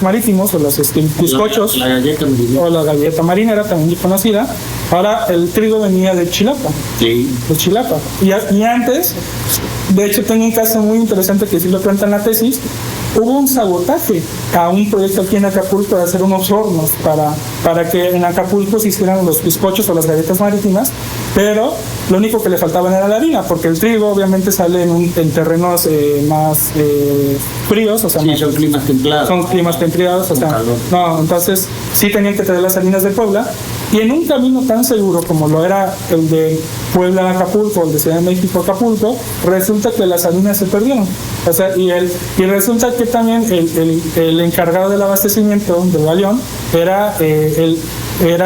marítimos o los bizcochos, la galleta marinera. o la galleta marinera, también conocida, ahora el trigo venía de Chilapa. Sí. De Chilapa. Y antes, de hecho tengo un caso muy interesante que sí lo cuenta en la tesis. Hubo un sabotaje a un proyecto aquí en Acapulco de hacer unos hornos para que en Acapulco se hicieran los bizcochos o las galletas marítimas, pero lo único que le faltaba era la harina, porque el trigo obviamente sale en terrenos más fríos, o sea, Sí, son climas templados. son climas templados, o Con sea, calor. no, entonces sí tenían que traer las harinas de Puebla, y en un camino tan seguro como lo era el de Puebla a Acapulco, el de Ciudad de México a Acapulco, resulta que las harinas se perdieron. O sea, y resulta que también el encargado del abastecimiento del galeón era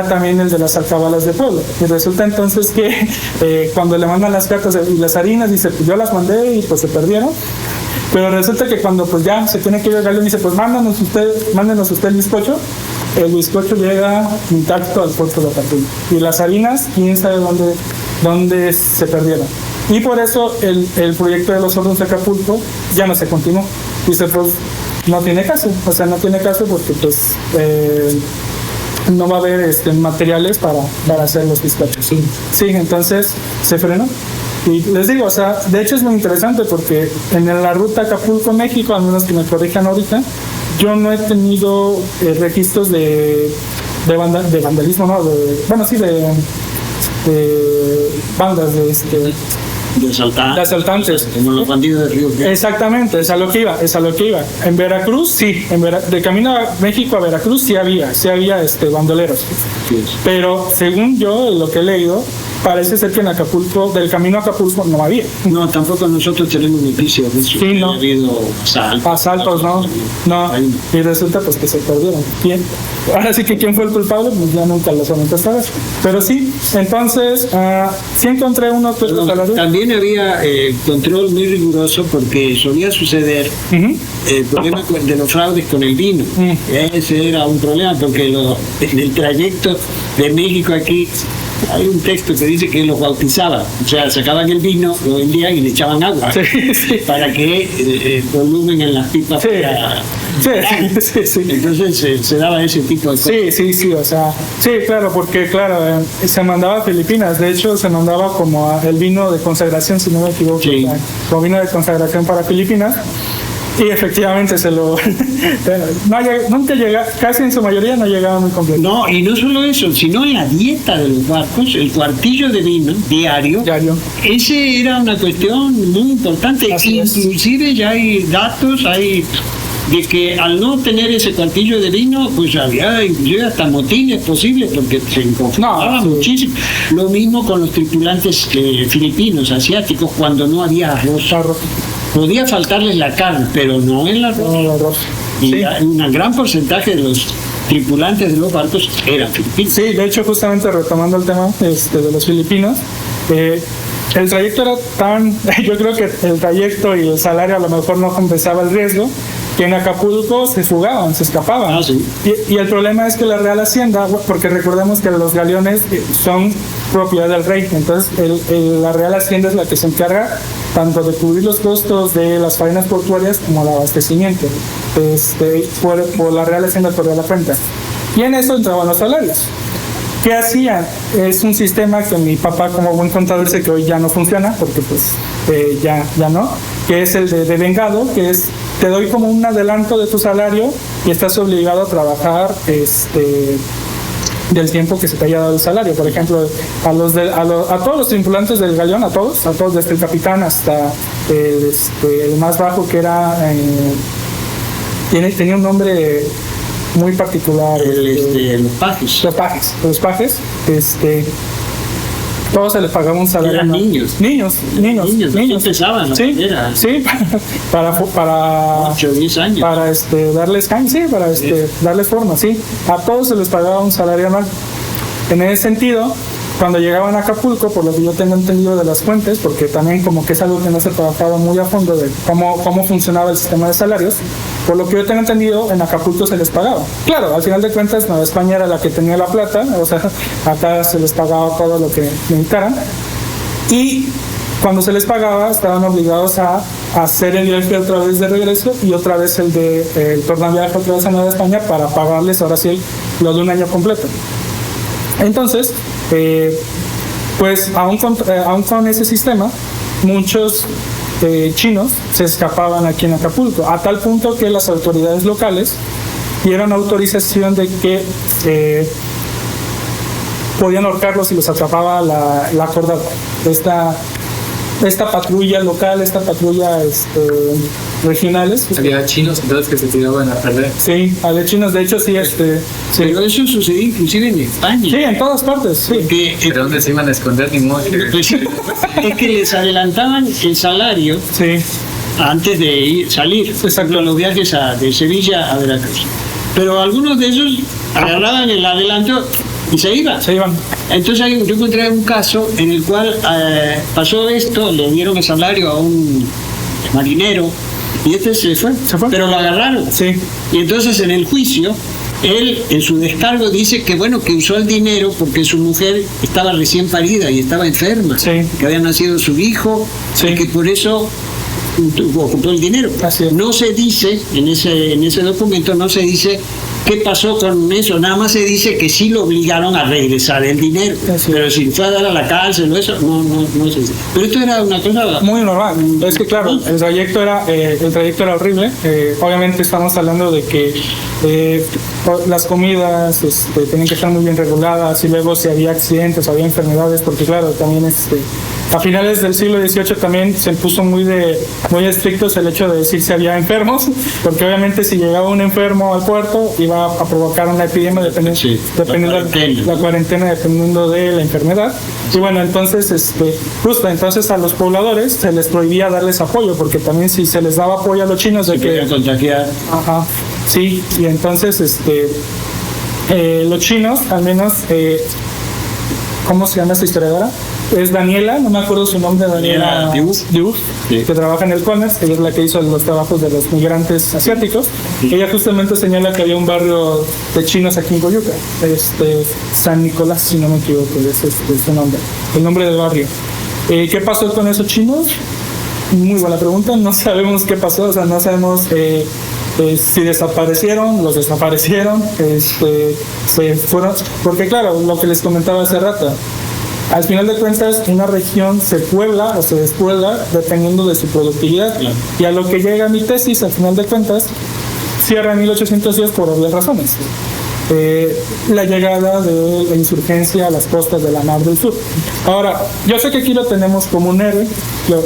también el de las alcabalas de Puebla. Y resulta entonces que cuando le mandan las cartas y las harinas, dice, pues yo las mandé y pues se perdieron. Pero resulta que cuando pues ya se tiene que ir al galeón, dice, pues mándenos usted el bizcocho llega intacto al puerto de Acapulco. Y las harinas, quién sabe dónde se perdieron. Y por eso el proyecto de los hornos de Acapulco ya no se continuó. Dice, pues no tiene caso. O sea, no tiene caso porque pues no va a haber materiales para hacer los bizcochos. Sí, entonces se frenó. Y les digo, o sea, de hecho es muy interesante porque en la ruta Acapulco-México, al menos que me corrijan ahorita, yo no he tenido registros de vandalismo, ¿no? De bandas de asaltantes. Como los bandidos de Río Grande. Exactamente, es a lo que iba. En Veracruz, sí, de camino a México a Veracruz sí había bandoleros. Sí. Pero según yo, lo que he leído, parece ser que en Acapulco, del camino a Acapulco, no había. No, tampoco nosotros tenemos noticias de eso. Sí, no. Ha habido Asaltos, no. Y resulta pues que se perdieron. Bien. Ahora sí que quién fue el culpable, pues ya nunca lo saben esta vez. Pero sí, entonces, sí encontré uno que también había control muy riguroso porque solía suceder el problema de los fraudes con el vino. Ese era un problema porque en el trayecto de México aquí hay un texto que dice que los bautizaban, o sea, sacaban el vino, lo vendían y le echaban agua para que el volumen en las pipas fuera. Sí. Entonces se daba ese tipo de cosas. Sí, o sea, sí, claro, porque claro, se mandaba a Filipinas, de hecho se mandaba como el vino de consagración, si no me equivoco, Sí. como vino de consagración para Filipinas. Y efectivamente nunca llega, casi en su mayoría no llegaba muy completo. No, y no solo eso, sino en la dieta de los barcos, el cuartillo de vino diario. Ese era una cuestión muy importante. Así es. Inclusive ya hay datos, de que al no tener ese cuartillo de vino, pues había inclusive hasta motines posibles porque se conflictaba muchísimo. Lo mismo con los tripulantes filipinos, asiáticos, cuando no había arroz. Podía faltarles la carne, pero no el arroz. Y un gran porcentaje de los tripulantes de los barcos eran filipinos. Sí, de hecho, justamente retomando el tema de los filipinos, el trayecto era yo creo que el trayecto y el salario a lo mejor no compensaba el riesgo, que en Acapulco se fugaban, se escapaban. Sí. Y el problema es que la Real Hacienda, porque recordemos que los galeones son propiedad del rey, entonces la Real Hacienda es la que se encarga tanto de cubrir los costos de las faenas portuarias como el abastecimiento. Por la Real Hacienda corría la cuenta. Y en eso entraban los salarios. ¿Qué hacían? Es un sistema que mi papá, como buen contador, dice que hoy ya no funciona, porque pues ya no, que es el de vengado, que es, te doy como un adelanto de tu salario y estás obligado a trabajar del tiempo que se te haya dado el salario. Por ejemplo, a todos los tripulantes del galeón, a todos, desde el capitán hasta el más bajo, que era tenía un nombre muy particular. Los pajes. Los pajes, todos se les pagaba un salario. Eran niños. Niños. Empezaban, ¿no? Sí, para 8 o 10 años. Para darles darles forma, sí. A todos se les pagaba un salario anual. En ese sentido, cuando llegaban a Acapulco, por lo que yo tengo entendido de las fuentes, porque también como que es algo que no se trabajaba muy a fondo de cómo funcionaba el sistema de salarios, por lo que yo tengo entendido, en Acapulco se les pagaba. Claro, al final de cuentas, Nueva España era la que tenía la plata, o sea, acá se les pagaba todo lo que necesitaran, y cuando se les pagaba estaban obligados a hacer el viaje otra vez de regreso y otra vez el tornaviaje otra vez a Nueva España para pagarles ahora sí lo de un año completo. Entonces, pues aún con ese sistema, muchos chinos se escapaban aquí en Acapulco, a tal punto que las autoridades locales dieron autorización de que podían ahorcarlos si los atrapaba la cordata. Esta patrulla local, esta patrulla regionales. Había chinos entonces que se tiraban a perder. Sí, había chinos, de hecho sí, sí. Pero eso sucedía inclusive en España. Sí, en todas partes, sí. Porque, ¿Pero dónde se iban a esconder? Ni modo que... es que les adelantaban el salario Sí, antes de salir. Exacto. Con los viajes de Sevilla a Veracruz. Pero algunos de ellos agarraban el adelanto y se iban. se iban. Entonces yo encontré un caso en el cual pasó esto, le dieron el salario a un marinero y este se fue, pero lo agarraron. Sí. Y entonces en el juicio, él en su descargo dice que bueno, que usó el dinero porque su mujer estaba recién parida y estaba enferma, Sí. que había nacido su hijo, Sí. y que por eso ocupó el dinero. Así es. No se dice, en ese documento no se dice qué pasó con eso, nada más se dice que sí lo obligaron a regresar el dinero, Así pero si fue a dar a la cárcel o eso, no se dice. Pero esto era una cosa Muy normal. Es que claro, el trayecto era horrible. Obviamente estamos hablando de que las comidas tienen que estar muy bien reguladas y luego si había accidentes, había enfermedades, porque claro, también a finales del siglo XVIII también se puso muy estrictos el hecho de decir si había enfermos, porque obviamente si llegaba un enfermo al puerto iba a provocar una epidemia dependiendo la cuarentena dependiendo de la enfermedad. Y bueno, entonces justo entonces a los pobladores se les prohibía darles apoyo, porque también si se les daba apoyo a los chinos de que contagiar. ajá, sí, y entonces los chinos al menos ¿cómo se llama esta historiadora? Es Daniela, no me acuerdo su nombre, Daniela Diouf, Sí. que trabaja en el CONEX, ella es la que hizo los trabajos de los migrantes asiáticos. Sí. Ella justamente señala que había un barrio de chinos aquí en Coyuca, San Nicolás, si no me equivoco, es su nombre, el nombre del barrio. ¿Qué pasó con esos chinos? Muy buena pregunta, no sabemos qué pasó, o sea, no sabemos si desaparecieron, los desaparecieron, se fueron, porque claro, lo que les comentaba hace rato, al final de cuentas una región se puebla o se despuebla dependiendo de su productividad. Claro. Y a lo que llega mi tesis, al final de cuentas, cierra en 1810 por obvias razones. La llegada de la insurgencia a las costas de la Mar del Sur. Ahora, yo sé que aquí lo tenemos como un héroe,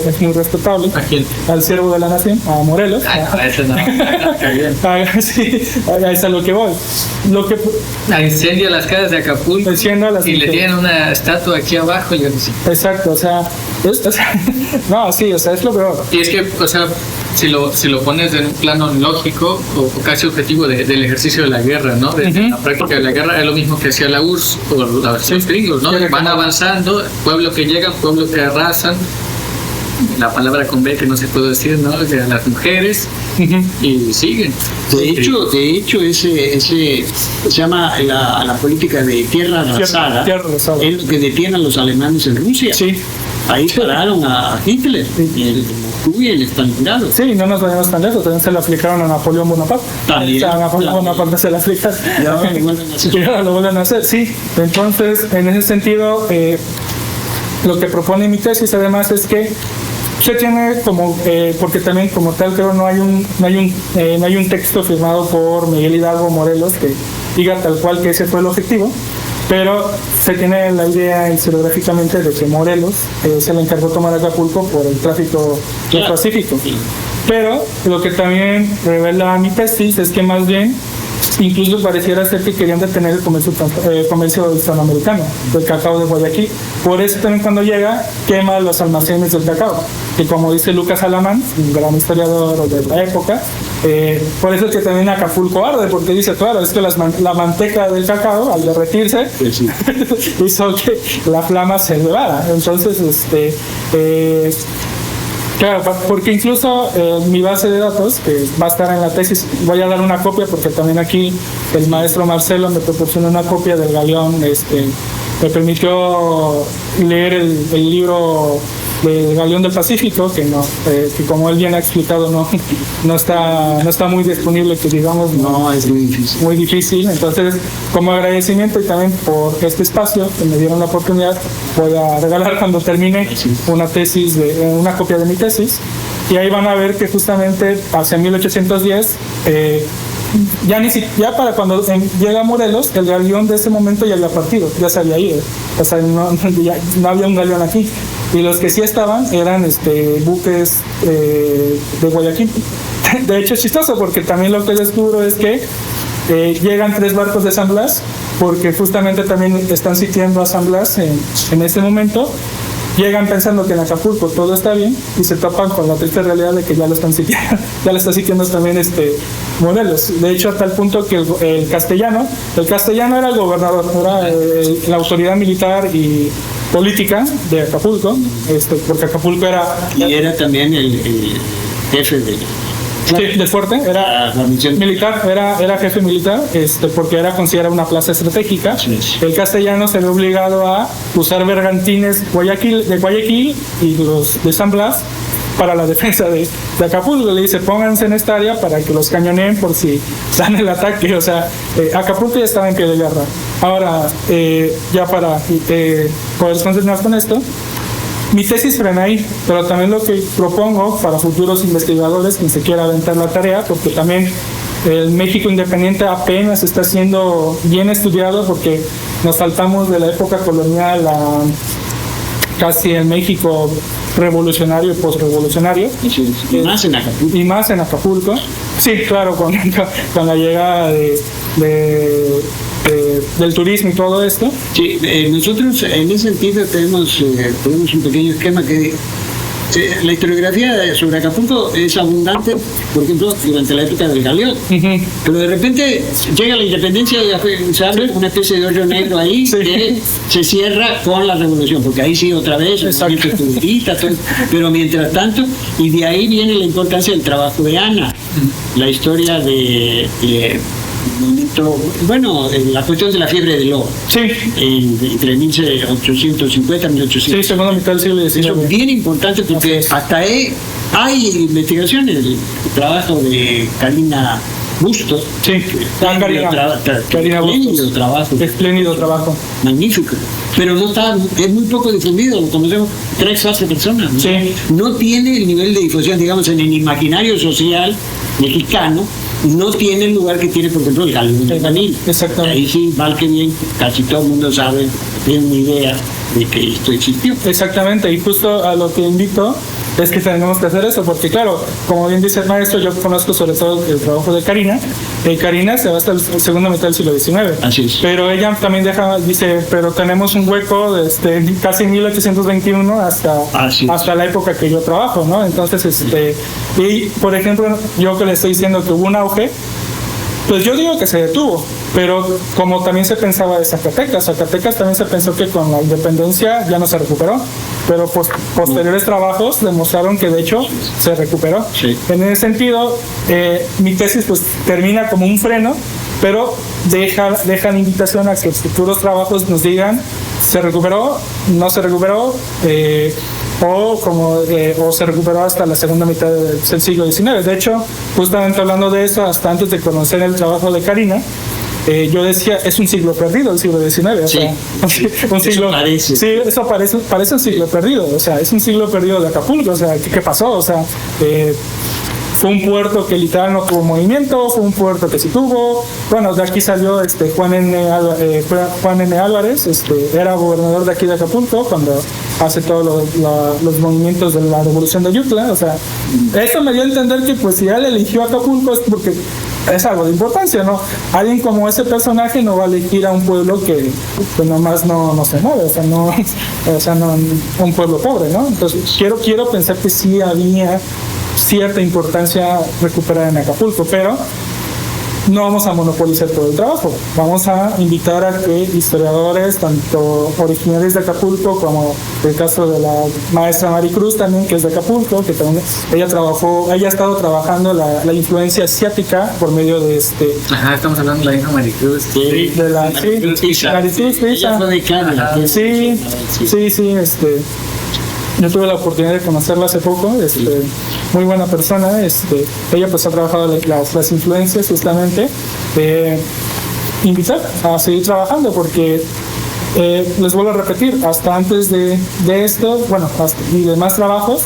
es muy respetable. ¿A quién? Al siervo de la nación, a Morelos. A eso no. Está bien. Sí, es a lo que voy. Incendia las casas de Acapulco Incendia las- y le tienen una estatua aquí abajo. Yo no sé. Exacto, o sea, no, sí, o sea, es lo peor. Y es que, o sea, si lo pones en un plano lógico o casi objetivo del ejercicio de la guerra, ¿no? De la práctica de la guerra es lo mismo que hacía la URSS o los gringos, ¿no? Van avanzando, pueblo que llegan, pueblo que arrasan, la palabra con B que no se puede decir, ¿no? O sea, las mujeres y siguen. De hecho ese se llama la política de tierra arrasada. Tierra arrasada. Es lo que detienen los alemanes en Rusia. Sí. Ahí pararon a Hitler, y el Moscú y el Stalingrado. Sí, no nos vayamos tan lejos, también se le aplicaron a Napoleón Bonaparte. También. A Napoleón Bonaparte se le aplicaron. Y ahora lo vuelven a hacer. Y ahora lo vuelven a hacer, sí. Entonces, en ese sentido, lo que propone mi tesis además es que se tiene como, porque también como tal creo no hay un texto firmado por Miguel Hidalgo Morelos que diga tal cual que ese fue el objetivo, pero se tiene la idea historiográficamente de que Morelos se le encargó tomar Acapulco por el tráfico del Claro. Pacífico. Pero lo que también revela mi tesis es que más bien incluso pareciera ser que querían detener el comercio hispanoamericano del cacao de Guayaquil. Por eso también cuando llega quema los almacenes del cacao, que como dice Lucas Alamán, un gran historiador de la época, Por eso es que también Acapulco arde, porque dice, claro, es que la manteca del cacao, al derretirse, Sí. hizo que la flama se elevara. Entonces, claro, porque incluso mi base de datos, que va a estar en la tesis, voy a dar una copia porque también aquí el maestro Marcelo me proporcionó una copia del galeón, me permitió leer el libro del Galeón del Pacífico, que como él bien ha explicado no está muy disponible, que digamos. No, es muy difícil. Muy difícil. Entonces, como agradecimiento y también por este espacio que me dieron la oportunidad, voy a regalar cuando termine una copia de mi tesis, y ahí van a ver que justamente hacia 1810 ya para cuando llega Morelos, el galeón de ese momento ya había partido, ya se había ido, o sea, no había un galeón aquí, y los que sí estaban eran buques de Guayaquil. De hecho es chistoso porque también lo que descubro es que llegan 3 barcos de San Blas, porque justamente también están sitiando a San Blas en ese momento. Llegan pensando que en Acapulco todo está bien y se topan con la triste realidad de que ya lo están sitiando, ya lo está sitiando también Morelos. De hecho, a tal punto que el castellano era el gobernador, era la autoridad militar y política de Acapulco, porque Acapulco era... Y era también el jefe del fuerte, era militar, era jefe militar, porque era considerada una plaza estratégica. Sí. El castellano se ve obligado a usar bergantines de Guayaquil y los de San Blas para la defensa de Acapulco. Le dice, pónganse en esta área para que los cañoneen por si dan el ataque. O sea, Acapulco ya estaba en pie de guerra. Ahora, ya para poder continuar con esto, mi tesis frena ahí, pero también lo que propongo para futuros investigadores que se quiera aventar la tarea, porque también el México independiente apenas está siendo bien estudiado, porque nos saltamos de la época colonial a casi el México revolucionario y postrevolucionario. Y más en Acapulco. Y más en Acapulco. Sí, claro, con la llegada del turismo y todo esto. Sí, nosotros en ese sentido tenemos un pequeño esquema que la historiografía sobre Acapulco es abundante, por ejemplo, durante la época del Galeón. Uh-huh. Pero de repente llega la independencia y se abre una especie de hoyo negro ahí, sí, que se cierra con la revolución, porque ahí sí otra vez, pero mientras tanto, y de ahí viene la importancia del trabajo de Ana, la historia de la cuestión de la fiebre del oro. Sí. Entre 1850 y 1800. Sí, segunda mitad del siglo XIX. Eso es bien importante porque hasta hay investigaciones del trabajo de Karina Bustos. Sí, Karina Bustos. Espléndido trabajo. Magnífico. Pero es muy poco difundido, lo conocemos 3 o 4 personas. ¿No? Sí. No tiene el nivel de difusión, digamos, en el imaginario social mexicano. No tiene el lugar que tiene, por ejemplo, el Galeón de Canil. Exactamente. Ahí sí, mal que bien, casi todo el mundo sabe, tiene una idea de que esto existió. Exactamente, y justo a lo que invito es que tenemos que hacer eso, porque claro, como bien dice el maestro, yo conozco sobre todo el trabajo de Karina. Karina se va hasta la segunda mitad del siglo XIX. Así es. Pero ella también dice, pero tenemos un hueco desde casi 1821 hasta la época que yo trabajo, ¿no? Entonces, y por ejemplo, yo que le estoy diciendo que hubo un auge, pues yo digo que se detuvo, pero como también se pensaba de Zacatecas también se pensó que con la independencia ya no se recuperó, pero posteriores trabajos demostraron que de hecho se recuperó. Sí. En ese sentido, mi tesis pues termina como un freno, pero deja la invitación a que futuros trabajos nos digan se recuperó, no se recuperó, o se recuperó hasta la segunda mitad del siglo XIX. De hecho, justamente hablando de eso, hasta antes de conocer el trabajo de Karina, yo decía, es un siglo perdido el siglo XIX. O sea, un siglo, parece. Sí, eso parece un siglo perdido. O sea, es un siglo perdido de Acapulco. O sea, ¿qué pasó? O sea, fue un puerto que literal no tuvo movimiento, fue un puerto que sí tuvo. Bueno, de aquí salió Juan N. Álvarez, era gobernador de aquí de Acapulco cuando hace todos los movimientos de la revolución de Ayutla. O sea, eso me dio a entender que pues si él eligió Acapulco es porque es algo de importancia, ¿no? Alguien como ese personaje no va a elegir a un pueblo que pues nomás no se mueve, o sea, no un pueblo pobre, ¿no? Entonces quiero pensar que sí había cierta importancia recuperar en Acapulco, pero no vamos a monopolizar todo el trabajo. Vamos a invitar a que historiadores, tanto originarios de Acapulco como el caso de la maestra Maricruz también, que es de Acapulco, que también ella ha estado trabajando la influencia asiática por medio de Ajá, estamos hablando de la misma Maricruz. Sí, de la Maricruz Pisa. Maricruz Pisa. Ella fue decana. Sí. Yo tuve la oportunidad de conocerla hace poco, muy buena persona, ella pues ha trabajado las influencias justamente, invitar a seguir trabajando porque les vuelvo a repetir, hasta antes de esto, bueno, y demás trabajos,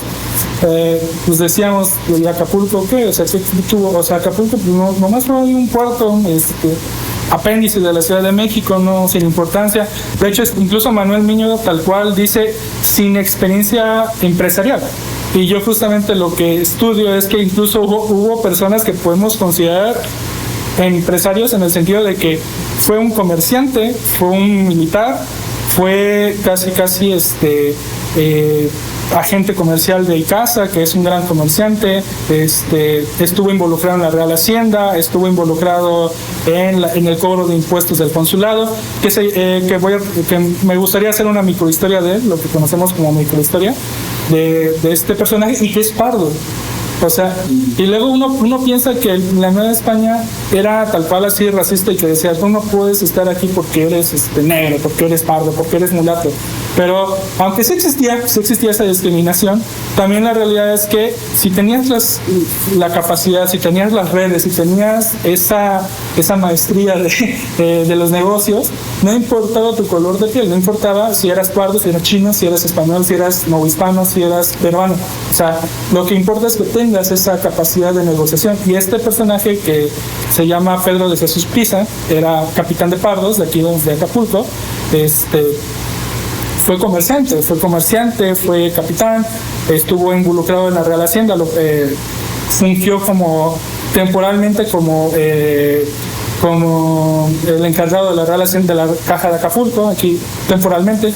pues decíamos de Acapulco, ¿qué? O sea, ¿qué tuvo? O sea, Acapulco pues, nomás fue un puerto, apéndice de la Ciudad de México, no sin importancia. De hecho, incluso Manuel Miño tal cual dice sin experiencia empresarial. Y yo justamente lo que estudio es que incluso hubo personas que podemos considerar empresarios en el sentido de que fue un comerciante, fue un militar, fue casi agente comercial de Icaza, que es un gran comerciante, estuvo involucrado en la Real Hacienda, estuvo involucrado en el cobro de impuestos del consulado, que me gustaría hacer una microhistoria de él, lo que conocemos como microhistoria de este personaje, y que es pardo. O sea, y luego uno piensa que la Nueva España era tal cual así racista y que decía, tú no puedes estar aquí porque eres negro, porque eres pardo, porque eres mulato. Pero aunque sí existía esa discriminación, también la realidad es que si tenías la capacidad, si tenías las redes, si tenías esa maestría de los negocios, no importaba tu color de piel, no importaba si eras pardo, si eras chino, si eras español, si eras novohispano, si eras peruano. O sea, lo que importa es que tengas esa capacidad de negociación. Y este personaje que se llama Pedro de Jesús Pisa, era capitán de pardos de aquí de Acapulco, fue comerciante, fue capitán, estuvo involucrado en la Real Hacienda, fungió temporalmente como el encargado de la Real Hacienda de la Caja de Acapulco, aquí temporalmente.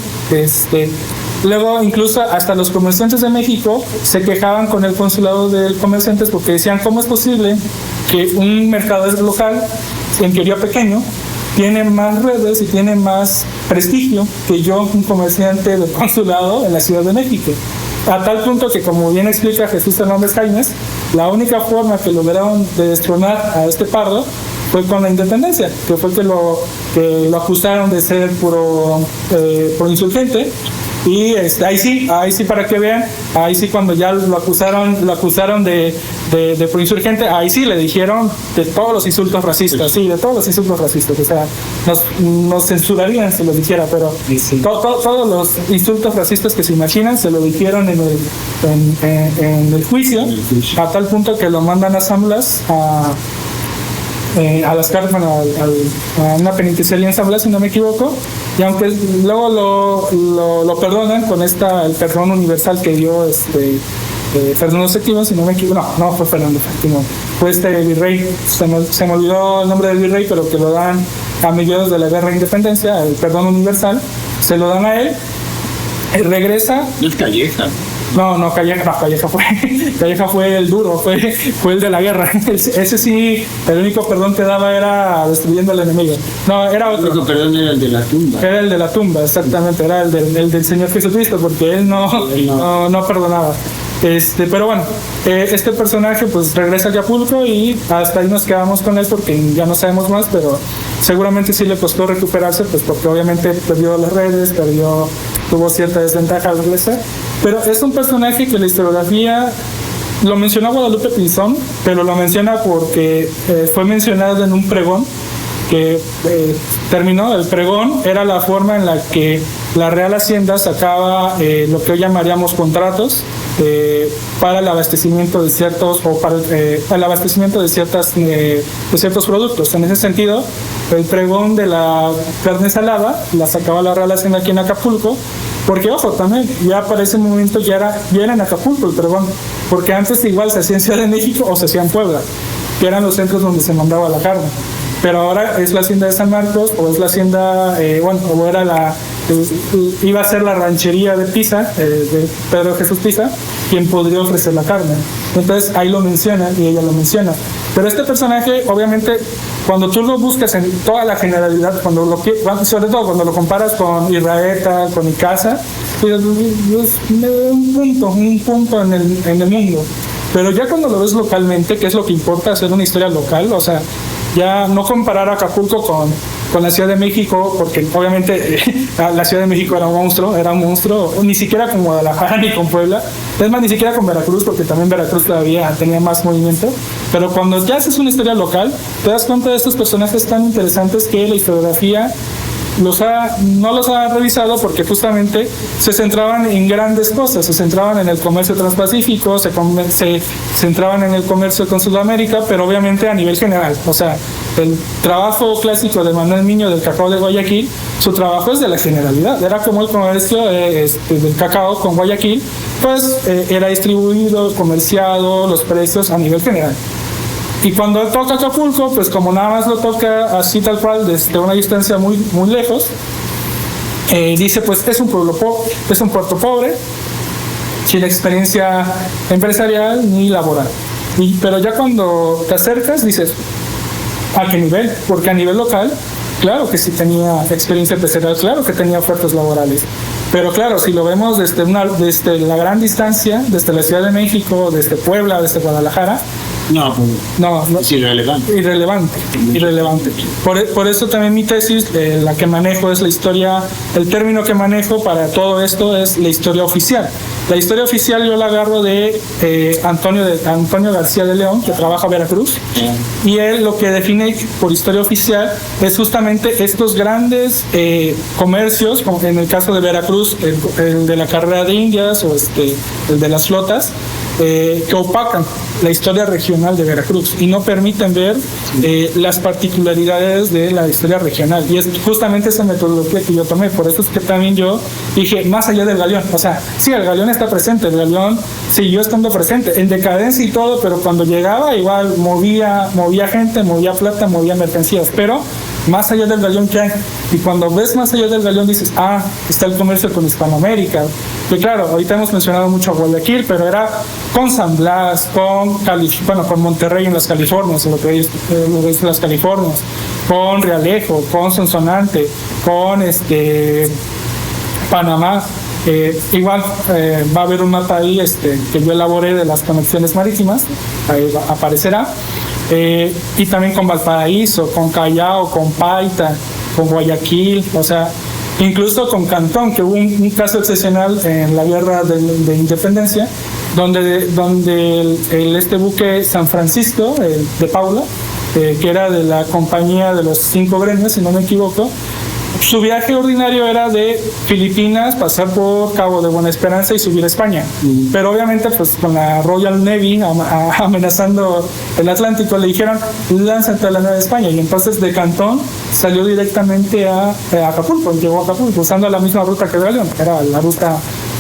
Luego incluso hasta los comerciantes de México se quejaban con el consulado de comerciantes porque decían, ¿cómo es posible que un mercader local, en teoría pequeño, tiene más redes y tiene más prestigio que yo, un comerciante del consulado en la Ciudad de México? A tal punto que, como bien explica Jesús Hernández Jaimes, la única forma que lograron de destronar a este pardo fue con la independencia, que fue que lo acusaron de ser pro insurgente. Y ahí sí para que vean, ahí sí cuando ya lo acusaron de proinsurgente, ahí sí le dijeron de todos los insultos racistas, sí, de todos los insultos racistas, o sea, nos censurarían si lo dijera, pero sí. Todos los insultos racistas que se imaginan se lo dijeron en el juicio, a tal punto que lo mandan a San Blas, a las cárceles, a una penitenciaria en San Blas, si no me equivoco, y aunque luego lo perdonan con el perdón universal que dio Fernando VII, si no me equivoco, no fue Fernando VII, fue virrey, se me olvidó el nombre del virrey, pero que lo dan a mediados de la guerra de independencia, el perdón universal, se lo dan a él, regresa. No es Calleja. No, Calleja fue el duro, fue el de la guerra. Ese sí, el único perdón que daba era destruyendo al enemigo. No, era otro. El único perdón era el de la tumba. Era el de la tumba, exactamente, era el del Señor Jesucristo, porque él no perdonaba. Pero bueno, este personaje pues regresa a Acapulco y hasta ahí nos quedamos con él porque ya no sabemos más, pero seguramente sí le costó recuperarse, pues porque obviamente perdió las redes, tuvo cierta desventaja al regresar. Pero es un personaje que la historiografía lo mencionó Guadalupe Pinzón, pero lo menciona porque fue mencionado en un pregón que terminó. El pregón era la forma en la que la Real Hacienda sacaba lo que hoy llamaríamos contratos para el abastecimiento de ciertos ciertos productos. En ese sentido, el pregón de la carne salada la sacaba la Real Hacienda aquí en Acapulco, porque ojo, también ya para ese momento ya era en Acapulco el pregón, porque antes igual se hacía en Ciudad de México o se hacía en Puebla, que eran los centros donde se mandaba la carne. Pero ahora es la hacienda de San Marcos, o es la hacienda, iba a ser la ranchería de Pisa, de Pedro Jesús Pisa, quien podría ofrecer la carne. Entonces ahí lo menciona y ella lo menciona. Pero este personaje, obviamente, cuando tú lo buscas en toda la generalidad, sobre todo cuando lo comparas con Irraeta, con Icasa, es un punto en el mundo. Pero ya cuando lo ves localmente, que es lo que importa, hacer una historia local, o sea, ya no comparar Acapulco con la Ciudad de México, porque obviamente la Ciudad de México era un monstruo, ni siquiera con Guadalajara ni con Puebla, es más, ni siquiera con Veracruz, porque también Veracruz todavía tenía más movimiento, pero cuando ya haces una historia local, te das cuenta de estos personajes tan interesantes que la historiografía no los ha revisado, porque justamente se centraban en grandes cosas, se centraban en el comercio transpacífico, se centraban en el comercio con Sudamérica, pero obviamente a nivel general. O sea, el trabajo clásico de Manuel Miño del cacao de Guayaquil, su trabajo es de la generalidad, era como el comercio del cacao con Guayaquil, pues era distribuido, comerciado, los precios a nivel general. Y cuando toca Acapulco, pues como nada más lo toca así tal cual, desde una distancia muy, muy lejos, dice, pues es un puerto pobre, sin experiencia empresarial ni laboral. Pero ya cuando te acercas, dices, ¿a qué nivel? Porque a nivel local, claro que sí tenía experiencia empresarial, claro que tenía ofertas laborales. Pero claro, si lo vemos desde la gran distancia, desde la Ciudad de México, desde Puebla, desde Guadalajara, no, es irrelevante. Irrelevante. Por eso también mi tesis, la que manejo es la historia, el término que manejo para todo esto es la historia oficial. La historia oficial yo la agarro de Antonio García de León, que trabaja en Veracruz, y él lo que define por historia oficial es justamente estos grandes comercios, como en el caso de Veracruz, el de la carrera de Indias o el de las flotas, que opacan la historia regional de Veracruz y no permiten ver las particularidades de la historia regional. Y es justamente esa metodología que yo tomé. Por eso es que también yo dije, más allá del galeón, o sea, sí, el galeón está presente, el galeón siguió estando presente, en decadencia y todo, pero cuando llegaba igual movía gente, movía plata, movía mercancías, pero más allá del galeón, ¿qué hay? Y cuando ves más allá del galeón dices, está el comercio con Hispanoamérica, que claro, ahorita hemos mencionado mucho a Guayaquil, pero era con San Blas, con Monterrey en las Californias, lo que es las Californias, con Realejo, con Sonsonate, con Panamá. Igual va a haber un mapa ahí que yo elaboré de las conexiones marítimas, ahí aparecerá. Y también con Valparaíso, con Callao, con Paita, con Guayaquil, o sea, incluso con Cantón, que hubo un caso excepcional en la guerra de independencia, donde este buque San Francisco, de Paula, que era de la compañía de los 5 gremios, si no me equivoco, su viaje ordinario era de Filipinas, pasar por Cabo de Buena Esperanza y subir a España. Pero obviamente, pues con la Royal Navy amenazando el Atlántico, le dijeron, lánzate a la Nueva España. Y entonces de Cantón salió directamente a Acapulco, llegó a Acapulco, usando la misma ruta que Galeón, era la ruta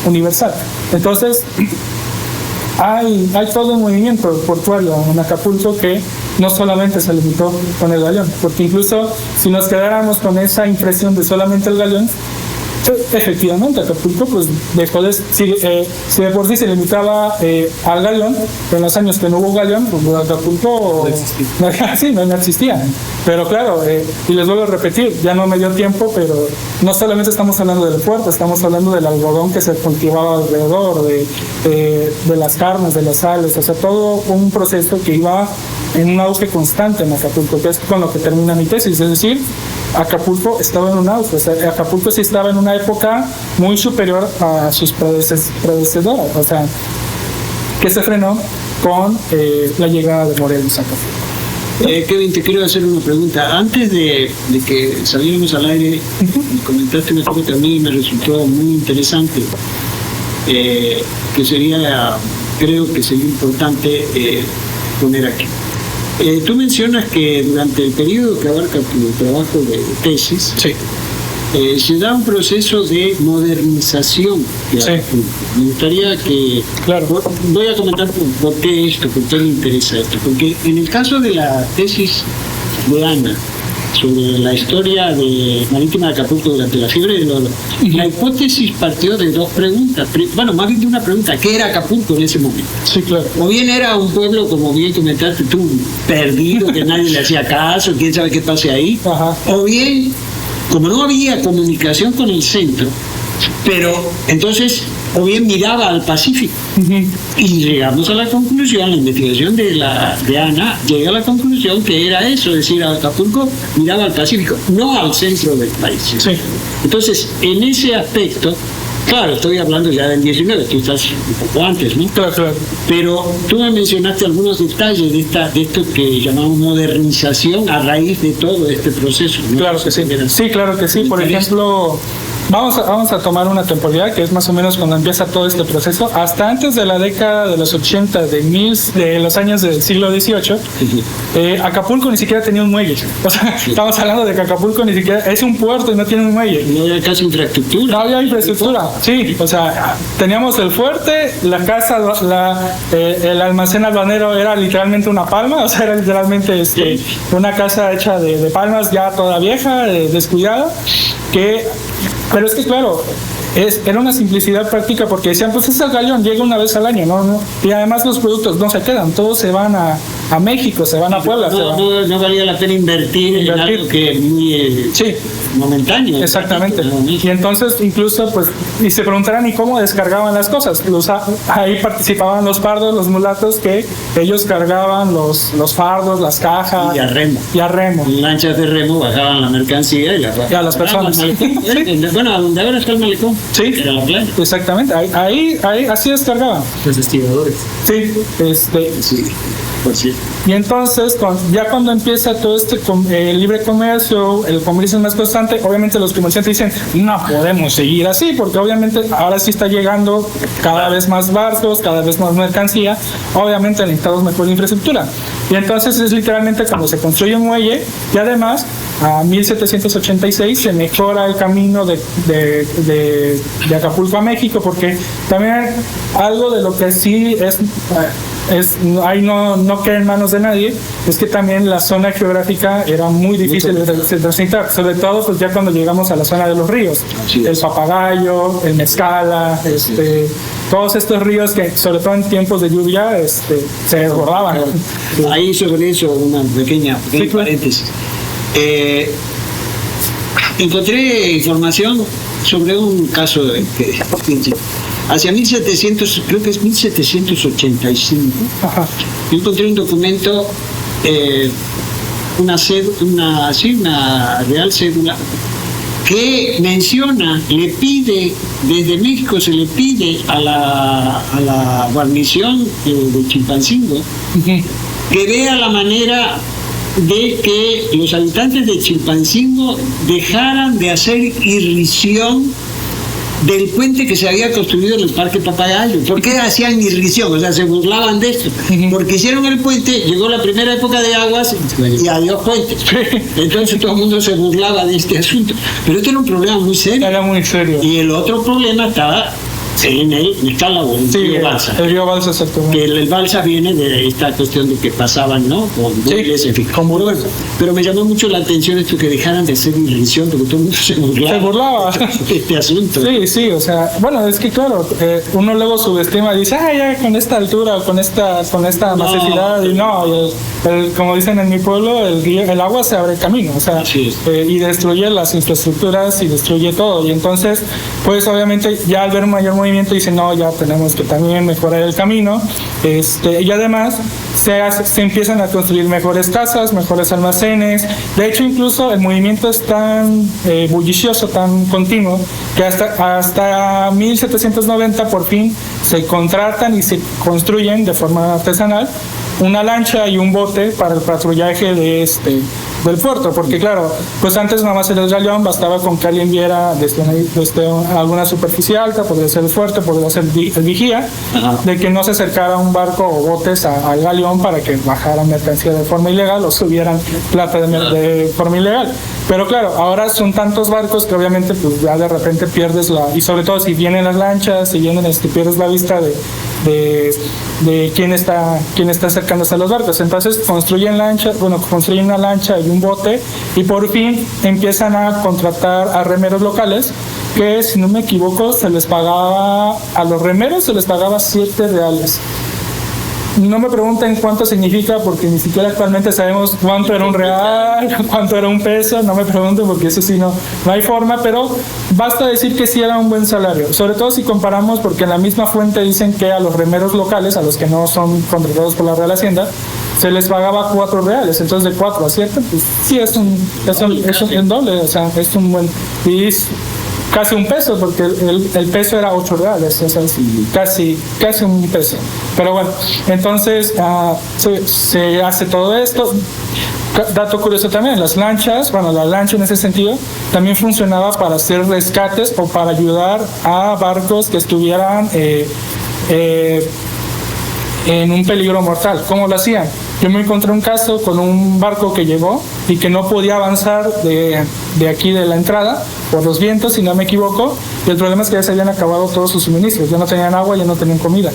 universal. Entonces, hay todo un movimiento portuario en Acapulco que no solamente se limitó con el galeón, porque incluso si nos quedáramos con esa impresión de solamente el galeón, efectivamente Acapulco pues dejó de, si de por sí se limitaba al galeón, en los años que no hubo galeón, pues Acapulco no existía. Pero claro, y les vuelvo a repetir, ya no me dio tiempo, pero no solamente estamos hablando del puerto, estamos hablando del algodón que se cultivaba alrededor, de las carnes, de las sales, o sea, todo un proceso que iba en un auge constante en Acapulco, que es con lo que termina mi tesis, es decir, Acapulco estaba en un auge, o sea, Acapulco sí estaba en una época muy superior a sus predecesoras, o sea, que se frenó con la llegada de Morelos a Acapulco. Kevin, te quiero hacer una pregunta. Antes de que saliéramos al aire, me comentaste una cosa que a mí me resultó muy interesante, que creo que sería importante poner aquí. Tú mencionas que durante el periodo que abarca tu trabajo de tesis, sí, se da un proceso de modernización. Sí. Me gustaría que... Claro. Voy a comentar por qué me interesa esto. Porque en el caso de la tesis de Ana, sobre la historia marítima de Acapulco durante la fiebre del oro, la hipótesis partió de dos preguntas. Bueno, más bien de una pregunta: ¿qué era Acapulco en ese momento? Sí, claro. O bien era un pueblo, como bien comentaste tú, perdido, que nadie le hacía caso, quién sabe qué pase ahí. Ajá. O bien, como no había comunicación con el centro, pero entonces, o bien miraba al Pacífico. Ujú. Y llegamos a la conclusión, la investigación de Ana llega a la conclusión que era eso, es decir, Acapulco miraba al Pacífico, no al centro del país. Sí. Entonces, en ese aspecto, claro, estoy hablando ya del 19, tú estás un poco antes, ¿no? Claro, claro. Pero tú me mencionaste algunos detalles de esto que llamamos modernización a raíz de todo este proceso, ¿no? Claro que sí. Sí, claro que sí. Por ejemplo, vamos a tomar una temporalidad que es más o menos cuando empieza todo este proceso. Hasta antes de la década de los 80, de los años del siglo XVIII, Acapulco ni siquiera tenía un muelle. O sea, estamos hablando de que Acapulco ni siquiera es un puerto y no tiene un muelle. No había casi infraestructura. No había infraestructura, sí. O sea, teníamos el fuerte, la casa, el almacén aduanero era literalmente una palma. O sea, era literalmente una casa hecha de palmas ya toda vieja, descuidada, pero es que claro, era una simplicidad práctica porque decían, pues ese galeón llega una vez al año, ¿no? Y además los productos no se quedan, todos se van a México, se van a Puebla. No valía la pena invertir en algo que es muy momentáneo. Exactamente. Y entonces incluso, pues, y se preguntarán, ¿y cómo descargaban las cosas? Ahí participaban los pardos, los mulatos, que ellos cargaban los fardos, las cajas. Y a remo. En lanchas de remo bajaban la mercancía y a las personas. Bueno, a donde ahora está el malecón. Sí, era la playa. Exactamente. Ahí así descargaban. Los estibadores. Sí, Sí, pues sí. Y entonces, ya cuando empieza todo el libre comercio, el comercio es más constante, obviamente los comerciantes dicen, no podemos seguir así, porque obviamente ahora sí está llegando cada vez más barcos, cada vez más mercancía, obviamente necesitamos mejor infraestructura. Y entonces es literalmente cuando se construye un muelle, y además, a 1786 se mejora el camino de Acapulco a México, porque también algo de lo que sí ahí no queda en manos de nadie, es que también la zona geográfica era muy difícil de transitar, sobre todo pues ya cuando llegamos a la zona de los ríos, el Papagayo, el Mezcala, todos estos ríos que sobre todo en tiempos de lluvia se desbordaban. Ahí sobre eso una pequeña paréntesis. Encontré información sobre un caso que hacia 1700, creo que es 1785, yo encontré un documento, una real cédula que menciona, desde México se le pide a la guarnición de Chilpancingo que vea la manera de que los habitantes de Chilpancingo dejaran de hacer irrisión del puente que se había construido en el Parque Papagayo. ¿Por qué hacían irrisión? O sea, se burlaban de esto. Porque hicieron el puente, llegó la primera época de aguas y adiós puente. Entonces todo el mundo se burlaba de este asunto. Pero este era un problema muy serio. Era muy serio. Y el otro problema estaba en el Mezcálabo, el río Balsa. El río Balsa, exactamente. Que el Balsa viene de esta cuestión de que pasaban, ¿no? Con buques, en fin. Con burbujas. Pero me llamó mucho la atención esto que dejaran de hacer irrisión, porque todo el mundo se burlaba. De este asunto. Sí, o sea, bueno, es que claro, uno luego subestima y dice, ya con esta altura, con esta macisidad, y no, como dicen en mi pueblo, el agua se abre camino, o sea, y destruye las infraestructuras y destruye todo. Y entonces, pues obviamente ya al ver un mayor movimiento dicen, no, ya tenemos que también mejorar el camino, y además se empiezan a construir mejores casas, mejores almacenes. De hecho, incluso el movimiento es tan bullicioso, tan continuo, que hasta 1790 por fin se contratan y se construyen de forma artesanal una lancha y un bote para el patrullaje del puerto, porque claro, pues antes nada más el galeón bastaba con que alguien viera desde alguna superficie alta, podría ser el fuerte, podría ser el vigía, de que no se acercara un barco o botes al galeón para que bajaran mercancía de forma ilegal o subieran plata de forma ilegal. Pero claro, ahora son tantos barcos que obviamente pues ya de repente pierdes y sobre todo si vienen las lanchas, si vienen, pierdes la vista de quién está acercándose a los barcos. Entonces construyen una lancha y un bote, y por fin empiezan a contratar a remeros locales, que si no me equivoco a los remeros se les pagaba 7 reales. No me pregunten cuánto significa, porque ni siquiera actualmente sabemos cuánto era un real, cuánto era un peso. No me pregunten, porque eso sí no hay forma, pero basta decir que sí era un buen salario, sobre todo si comparamos, porque en la misma fuente dicen que a los remeros locales, a los que no son contratados por la Real Hacienda, se les pagaba 4 reales. Entonces de 4 a 7, pues sí es un doble, o sea, es un buen, y es casi un peso, porque el peso era 8 reales, o sea, casi un peso. Pero bueno, entonces se hace todo esto. Dato curioso también, la lancha en ese sentido también funcionaba para hacer rescates o para ayudar a barcos que estuvieran en un peligro mortal. ¿Cómo lo hacían? Yo me encontré un caso con un barco que llegó y que no podía avanzar de aquí de la entrada por los vientos, si no me equivoco, y el problema es que ya se habían acabado todos sus suministros, ya no tenían agua, ya no tenían comida.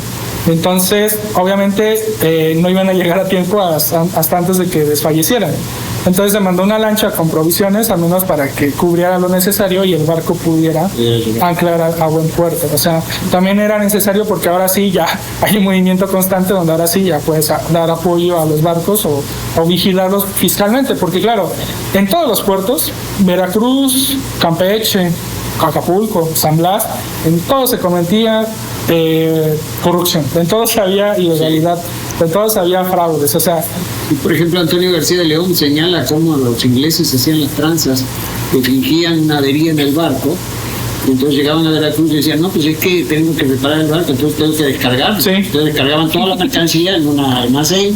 Entonces, obviamente, no iban a llegar a tiempo hasta antes de que desfallecieran. Entonces se mandó una lancha con provisiones, al menos para que cubriera lo necesario y el barco pudiera anclar a buen puerto. O sea, también era necesario, porque ahora sí ya hay un movimiento constante donde ahora sí ya puedes dar apoyo a los barcos o vigilarlos fiscalmente, porque claro, en todos los puertos, Veracruz, Campeche, Acapulco, San Blas, en todo se cometía corrupción, en todos había ilegalidad, en todos había fraudes, o sea. Y por ejemplo, Antonio García de León señala cómo los ingleses hacían las tranzas, que fingían una avería en el barco, y entonces llegaban a Veracruz y decían, no, pues es que tengo que reparar el barco, entonces tengo que descargarlo. Sí. Entonces descargaban toda la mercancía en un almacén,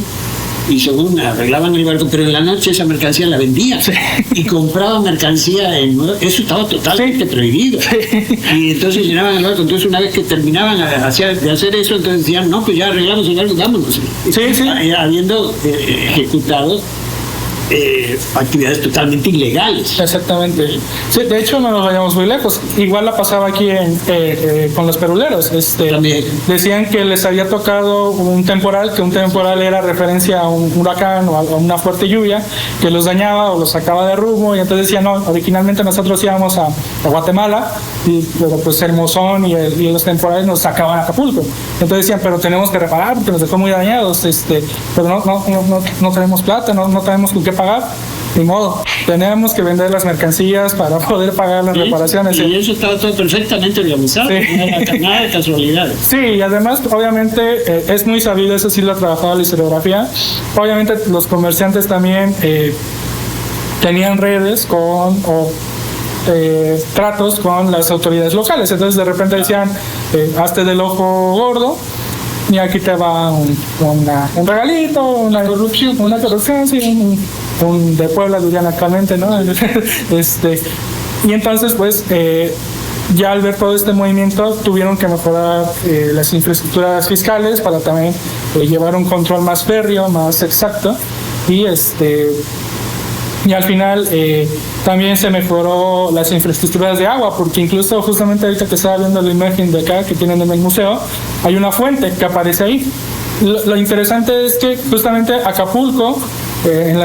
y según arreglaban el barco, pero en la noche esa mercancía la vendían, sí, y compraban mercancía eso estaba totalmente prohibido. Sí. Y entonces llenaban el barco. Entonces una vez que terminaban de hacer eso, entonces decían, no, pues ya arreglamos el barco, vámonos. Sí. Habiendo ejecutado actividades totalmente ilegales. Exactamente. Sí, de hecho, no nos vayamos muy lejos. Igual la pasaba aquí con los peruleros. Decían que les había tocado un temporal, que un temporal era referencia a un huracán o a una fuerte lluvia que los dañaba o los sacaba de rumbo, y entonces decían, no, originalmente nosotros íbamos a Guatemala, pero pues el Mozón y los temporales nos sacaban a Acapulco. Entonces decían, pero tenemos que reparar porque nos dejó muy dañados, pero no tenemos plata, no tenemos con qué pagar, ni modo, tenemos que vender las mercancías para poder pagar las reparaciones. Y eso estaba todo perfectamente organizado, sí. Nada de casualidades. Sí, y además, obviamente, es muy sabido, eso sí lo ha trabajado la historiografía, obviamente los comerciantes también tenían redes tratos con las autoridades locales, entonces de repente decían, hazte del ojo gordo, y aquí te va un regalito, una corrupción, sí, de Puebla, dirían actualmente, ¿no? Y entonces, pues, ya al ver todo este movimiento, tuvieron que mejorar las infraestructuras fiscales para también llevar un control más férreo, más exacto, y al final también se mejoró las infraestructuras de agua, porque incluso justamente ahorita que estaba viendo la imagen de acá que tienen en el museo, hay una fuente que aparece ahí. Lo interesante es que justamente Acapulco, en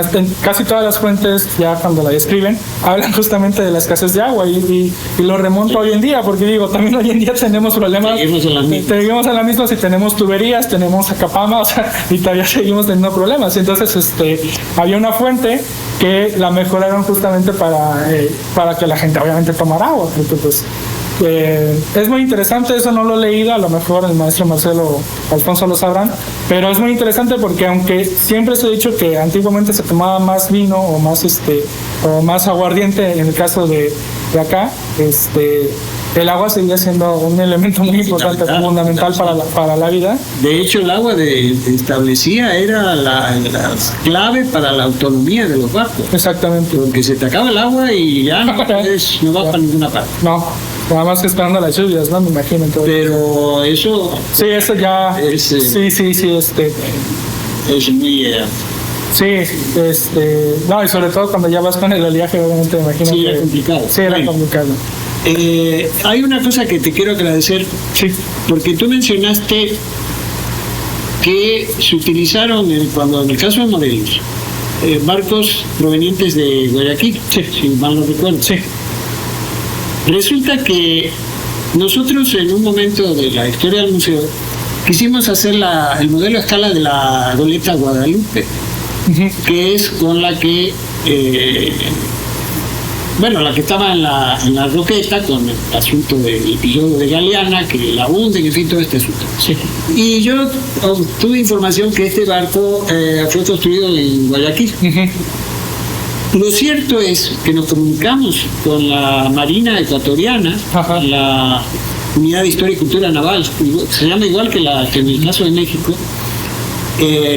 casi todas las fuentes, ya cuando la describen, hablan justamente de la escasez de agua, y lo remonto hoy en día, porque digo, también hoy en día tenemos problemas, seguimos en la misma, si tenemos tuberías, tenemos Acapama, o sea, y todavía seguimos teniendo problemas. Entonces había una fuente que la mejoraron justamente para que la gente obviamente tomara agua, porque pues es muy interesante, eso no lo he leído, a lo mejor el maestro Marcelo Alfonso lo sabrán, pero es muy interesante porque aunque siempre se ha dicho que antiguamente se tomaba más vino o más aguardiente en el caso de acá, el agua seguía siendo un elemento muy importante, fundamental para la vida. De hecho, el agua establecía era la clave para la autonomía de los barcos. Exactamente. Porque se te acaba el agua y ya no vas para ninguna parte. No, nada más que esperando las lluvias, ¿no? Me imagino. Pero eso... Sí, eso ya... Sí. Es muy... Sí, no, y sobre todo cuando ya vas con el oleaje, obviamente, me imagino. Sí, era complicado. Sí, era complicado. Hay una cosa que te quiero agradecer, sí, porque tú mencionaste que se utilizaron cuando en el caso de Morelos, barcos provenientes de Guayaquil, si mal no recuerdo. Sí. Resulta que nosotros en un momento de la historia del museo quisimos hacer el modelo a escala de la goleta Guadalupe, que es con la que la que estaba en la roqueta con el asunto del episodio de Galeana, que la hunden, en fin, todo este asunto. Sí. Y yo obtuve información que este barco fue construido en Guayaquil. Lo cierto es que nos comunicamos con la Marina Ecuatoriana, la Unidad de Historia y Cultura Naval, se llama igual que en el caso de México.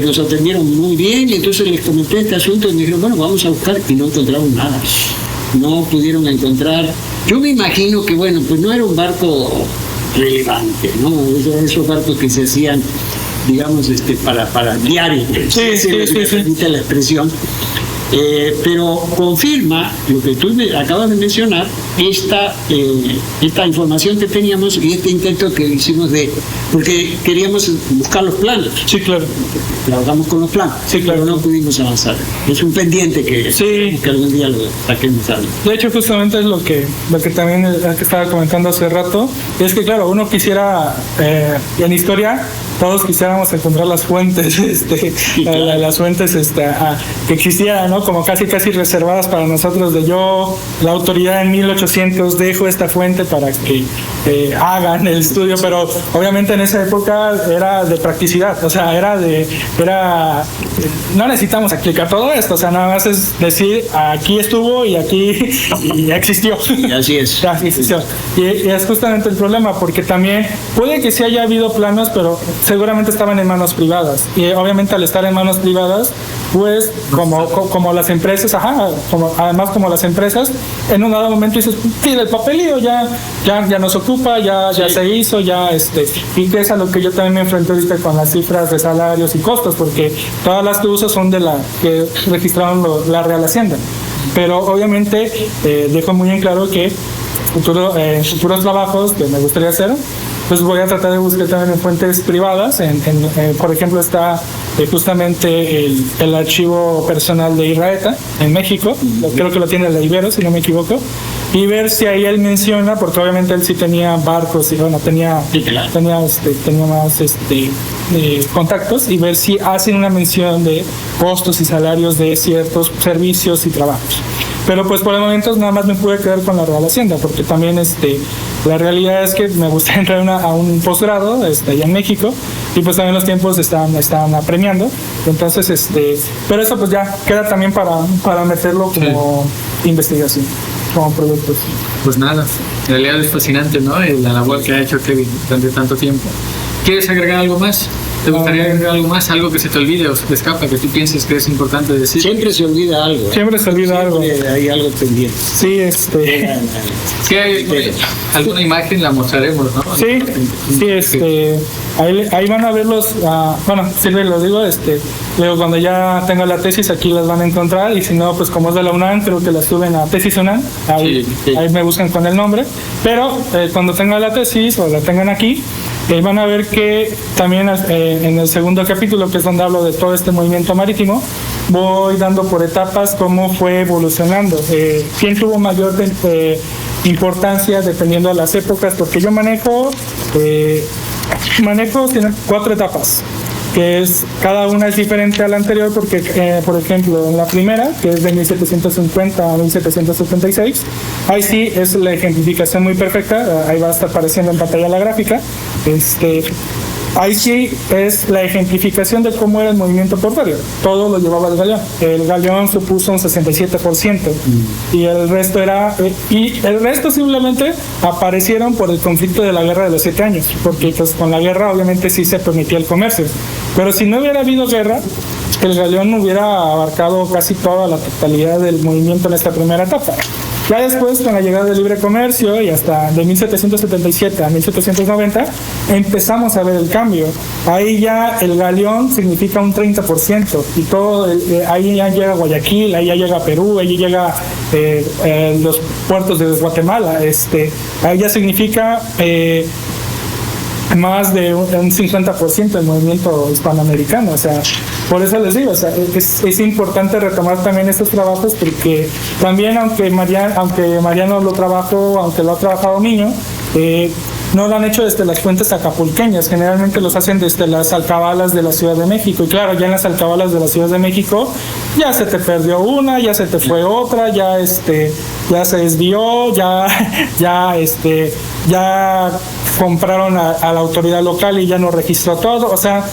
Nos atendieron muy bien y entonces les comenté este asunto y me dijeron, bueno, vamos a buscar, y no encontramos nada. No pudieron encontrar. Yo me imagino que, bueno, pues no era un barco relevante, ¿no? Esos barcos que se hacían, digamos, para diario, permite la expresión. Pero confirma lo que tú acabas de mencionar, esta información que teníamos y este intento que hicimos porque queríamos buscar los planos. Sí, claro. Trabajamos con los planos, pero no pudimos avanzar. Es un pendiente que algún día lo saquemos a De hecho, justamente es lo que también que estaba comentando hace rato, es que claro, uno quisiera, en historia, todos quisiéramos encontrar las fuentes, las fuentes que existieran, ¿no? Como casi reservadas para nosotros, la autoridad en 1800 dejo esta fuente para que hagan el estudio, pero obviamente en esa época era de practicidad, o sea, no necesitamos explicar todo esto, o sea, nada más es decir, aquí estuvo y aquí y existió. Y así es. Así existió. Y es justamente el problema, porque también puede que sí haya habido planos, pero seguramente estaban en manos privadas, y obviamente al estar en manos privadas, pues como las empresas, además como las empresas, en un dado momento dices, sí, el papelillo ya nos ocupa, ya se hizo, y que es a lo que yo también me enfrenté ahorita con las cifras de salarios y costos, porque todas las que uso son de la que registraron la Real Hacienda, pero obviamente dejo muy en claro que futuros trabajos que me gustaría hacer, pues voy a tratar de buscar también en fuentes privadas. Por ejemplo, está justamente el archivo personal de Irraeta en México, creo que lo tiene el de Ibero, si no me equivoco, y ver si ahí él menciona, porque obviamente él sí tenía barcos y bueno, tenía más contactos, y ver si hacen una mención de costos y salarios de ciertos servicios y trabajos. Pero pues por el momento nada más me pude quedar con la Real Hacienda, porque también la realidad es que me gustaría entrar a un posgrado allá en México, y pues también los tiempos están apremiando, entonces pero eso pues ya queda también para meterlo como investigación, como productos. Pues nada, en realidad es fascinante, ¿no? La labor que ha hecho Kevin durante tanto tiempo. ¿Quieres agregar algo más? ¿Te gustaría agregar algo más? Algo que se te olvide o se te escapa, que tú pienses que es importante decir. Siempre se olvida algo. Siempre se olvida algo. Hay algo pendiente. Sí, Sí, alguna imagen la mostraremos, ¿no? Sí, ahí van a ver Silvia, lo digo, luego cuando ya tenga la tesis aquí las van a encontrar, y si no, pues como es de la UNAM, creo que las suben a Tesis UNAM, ahí me buscan con el nombre, pero cuando tenga la tesis o la tengan aquí, van a ver que también en el segundo capítulo, que es donde hablo de todo este movimiento marítimo, voy dando por etapas cómo fue evolucionando, quién tuvo mayor importancia dependiendo de las épocas, porque yo manejo 4 etapas, que cada una es diferente a la anterior, porque por ejemplo en la primera, que es de 1750 a 1776, ahí sí es la ejemplificación muy perfecta, ahí va a estar apareciendo en pantalla la gráfica, ahí sí es la ejemplificación de cómo era el movimiento portuario. Todo lo llevaba el galeón. El galeón supuso un 67%, y el resto simplemente aparecieron por el conflicto de la Guerra de los 7 años, porque pues con la guerra obviamente sí se permitía el comercio, pero si no hubiera habido guerra, el galeón hubiera abarcado casi toda la totalidad del movimiento en esta primera etapa. Ya después, con la llegada del libre comercio, y hasta de 1777 a 1790, empezamos a ver el cambio. Ahí ya el galeón significa un 30%, y ahí ya llega Guayaquil, ahí ya llega Perú, ahí llega los puertos de Guatemala. Ahí ya significa más de un 50% del movimiento hispanoamericano. O sea, por eso les digo, o sea, es importante retomar también estos trabajos, porque también aunque Mariano lo trabajó, aunque lo ha trabajado Miño, no lo han hecho desde las fuentes acapulqueñas, generalmente los hacen desde las alcabalas de la Ciudad de México. Y claro, ya en las alcabalas de la Ciudad de México ya se te perdió una, ya se te fue otra, ya se desvió, ya compraron a la autoridad local y ya no registró todo. O sea,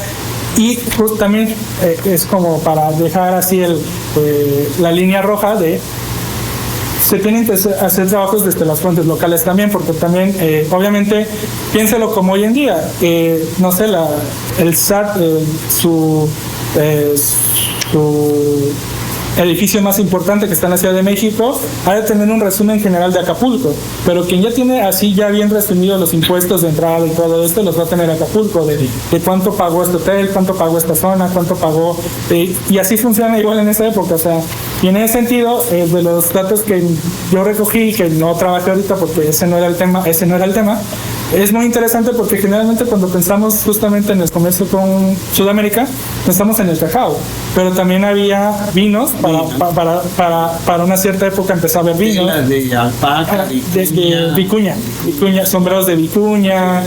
y pues también es como para dejar así la línea roja de se tienen que hacer trabajos desde las fuentes locales también, porque también, obviamente, piénselo como hoy en día, no sé, el SAT, su edificio más importante que está en la Ciudad de México, ha de tener un resumen general de Acapulco, pero quien ya tiene así ya bien resumido los impuestos de entrada y todo esto, los va a tener Acapulco, de cuánto pagó este hotel, cuánto pagó esta zona, cuánto pagó, y así funciona igual en esa época. O sea, y en ese sentido, de los datos que yo recogí, que no trabajé ahorita porque ese no era el tema, es muy interesante porque generalmente cuando pensamos justamente en el comercio con Sudamérica, pensamos en el cacao, pero también había vinos, para una cierta época empezó a haber vinos. De alpaca, de vicuña, sombreros de vicuña,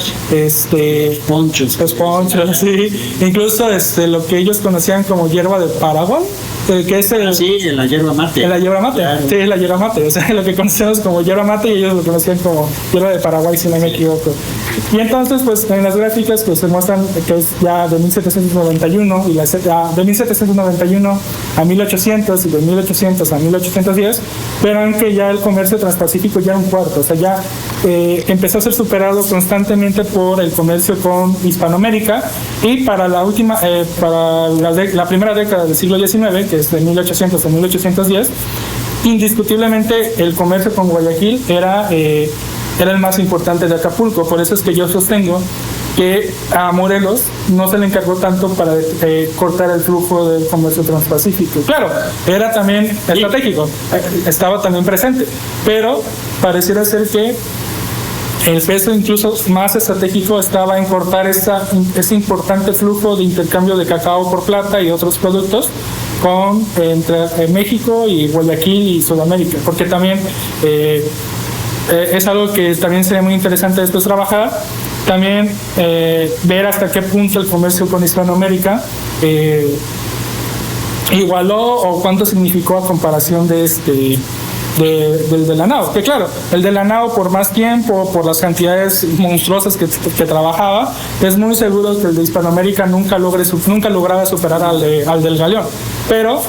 ponchos, sí. Incluso lo que ellos conocían como hierba de Paraguay, que es la hierba mate. La hierba mate, claro. Sí, la hierba mate, o sea, lo que conocemos como hierba mate y ellos lo conocían como hierba de Paraguay, si no me equivoco. Y entonces, pues, en las gráficas pues se muestran que es ya de 1791 y de 1791 a 1800 y de 1800 a 1810, verán que ya el comercio transpacífico ya era un cuarto, o sea, ya empezó a ser superado constantemente por el comercio con Hispanoamérica, y para la primera década del siglo XIX, que es de 1800 a 1810, indiscutiblemente el comercio con Guayaquil era el más importante de Acapulco. Por eso es que yo sostengo que a Morelos no se le encargó tanto para cortar el flujo del comercio transpacífico. Claro, era también estratégico, estaba también presente, pero pareciera ser que el peso incluso más estratégico estaba en cortar ese importante flujo de intercambio de cacao por plata y otros productos entre México y Guayaquil y Sudamérica, porque también es algo que también sería muy interesante después trabajar, también ver hasta qué punto el comercio con Hispanoamérica igualó o cuánto significó a comparación del de la NAO, que claro, el de la NAO por más tiempo, por las cantidades monstruosas que trabajaba, es muy seguro que el de Hispanoamérica nunca lograba superar al del Galeón, pero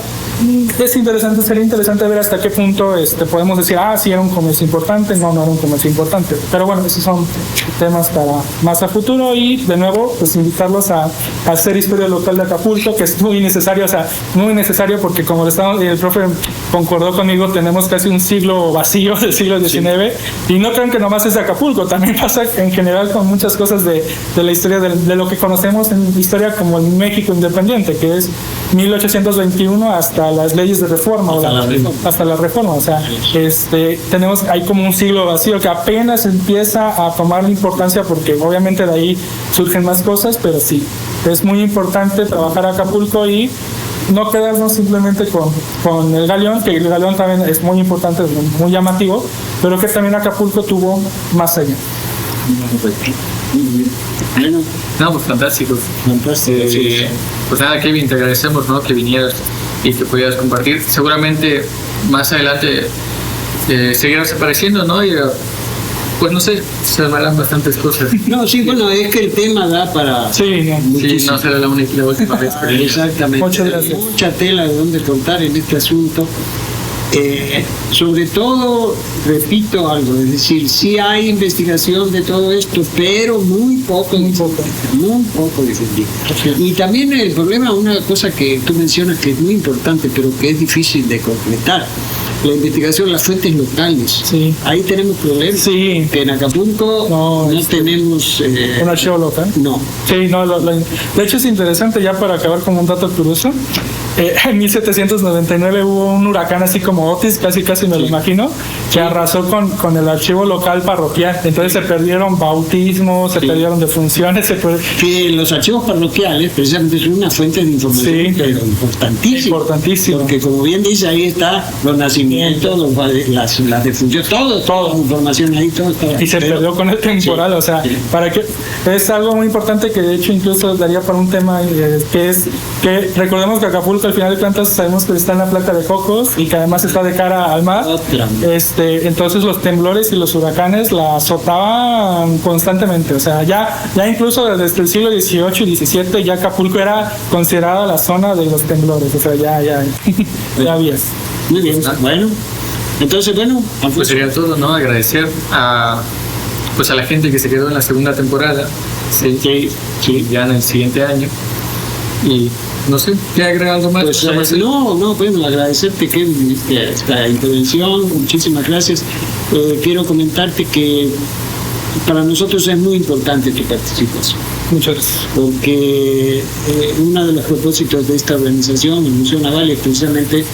sería interesante ver hasta qué punto podemos decir, sí era un comercio importante, no era un comercio importante. Pero bueno, esos son temas para más a futuro, y de nuevo, pues invitarlos a hacer historia local de Acapulco, que es muy necesario, porque como el profe concordó conmigo, tenemos casi un siglo vacío del siglo XIX, y no crean que nomás es de Acapulco, también pasa en general con muchas cosas de la historia de lo que conocemos en historia como el México independiente, que es 1821 hasta las leyes de reforma, hasta la reforma. O sea, hay como un siglo vacío que apenas empieza a tomar importancia, porque obviamente de ahí surgen más cosas, pero sí, es muy importante trabajar Acapulco y no quedarnos simplemente con el Galeón, que el Galeón también es muy importante, muy llamativo, pero que también Acapulco tuvo más allá. No, pues fantástico. Sí. Pues nada, Kevin, te agradecemos, ¿no?, que vinieras y que pudieras compartir. Seguramente más adelante seguirás apareciendo, ¿no? Y pues no sé, se armarán bastantes cosas. No, sí, bueno, es que el tema da para... Sí, no será la última vez. Exactamente. Muchas gracias. Mucha tela de donde contar en este asunto. Sobre todo, repito algo, es decir, sí hay investigación de todo esto, pero muy poco difundido. Y también el problema, una cosa que tú mencionas que es muy importante, pero que es difícil de completar, la investigación, las fuentes locales. Sí. Ahí tenemos problemas. Sí. Que en Acapulco no tenemos... ¿Un archivo local? No. Sí, no, de hecho es interesante, ya para acabar con un dato curioso. En 1799 hubo un huracán así como Otis, casi me lo imagino, que arrasó con el archivo local parroquial. Entonces se perdieron bautismos, se perdieron defunciones. Que los archivos parroquiales precisamente son una fuente de información pero importantísima. Porque como bien dice, ahí está los nacimientos, las defunciones, toda la información ahí, todo está. Y se perdió con el temporal, o sea, para que es algo muy importante que de hecho incluso daría para un tema que es que recordemos que Acapulco al final de cuentas sabemos que está en la placa de Cocos y que además está de cara al mar. Entonces los temblores y los huracanes la azotaban constantemente, o sea, ya incluso desde el siglo XVIII y XVII ya Acapulco era considerada la zona de los temblores, o sea, ya había. Muy bien, bueno. Entonces, pues sería todo, ¿no? Agradecer a la gente que se quedó en la segunda temporada, ya en el siguiente año. Y no sé, ¿qué agrega algo más? Pues, bueno, agradecerte que esta intervención, muchísimas gracias. Quiero comentarte que para nosotros es muy importante tu participación. Muchas gracias. Porque uno de los propósitos de esta organización, el Museo Naval, es precisamente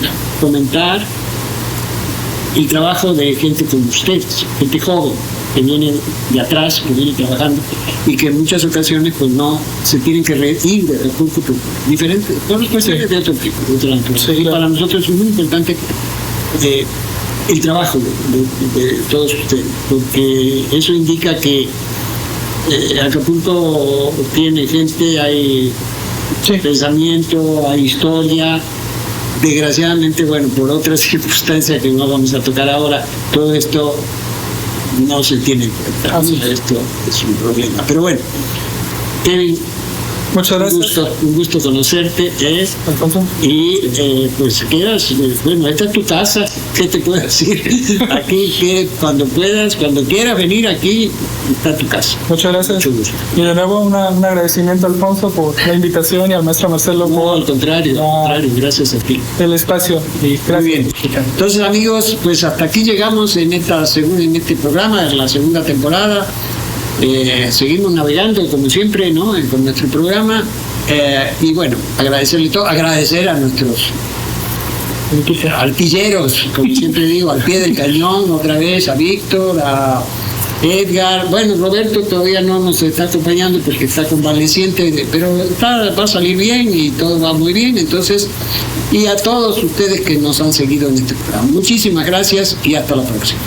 fomentar el trabajo de gente como ustedes, gente joven, que viene de atrás, que viene trabajando y que en muchas ocasiones pues no se tienen que ir de Acapulco por diferentes cuestiones de otro tipo. Y para nosotros es muy importante el trabajo de todos ustedes, porque eso indica que Acapulco tiene gente, hay pensamiento, hay historia. Desgraciadamente, bueno, por otras circunstancias que no vamos a tocar ahora, todo esto no se tiene en cuenta. Esto es un problema. Pero bueno, Kevin, muchas gracias. Un gusto conocerte. Y pues quedas, bueno, esta es tu casa, ¿qué te puedo decir? Aquí, que cuando puedas, cuando quieras venir aquí, está tu casa. Muchas gracias. Mucho gusto. Y de nuevo un agradecimiento a Alfonso por la invitación y al maestro Marcelo por al contrario, gracias a ti. El espacio. Y gracias. Muy bien. Entonces, amigos, pues hasta aquí llegamos en este programa, en la segunda temporada. Seguimos navegando como siempre, ¿no? Con nuestro programa y bueno, agradecer a nuestros artilleros, como siempre digo, al pie del cañón, otra vez a Víctor, a Edgar. Bueno, Roberto todavía no nos está acompañando porque está convaleciente, pero va a salir bien y todo va muy bien. Entonces, y a todos ustedes que nos han seguido en este programa, muchísimas gracias y hasta la próxima.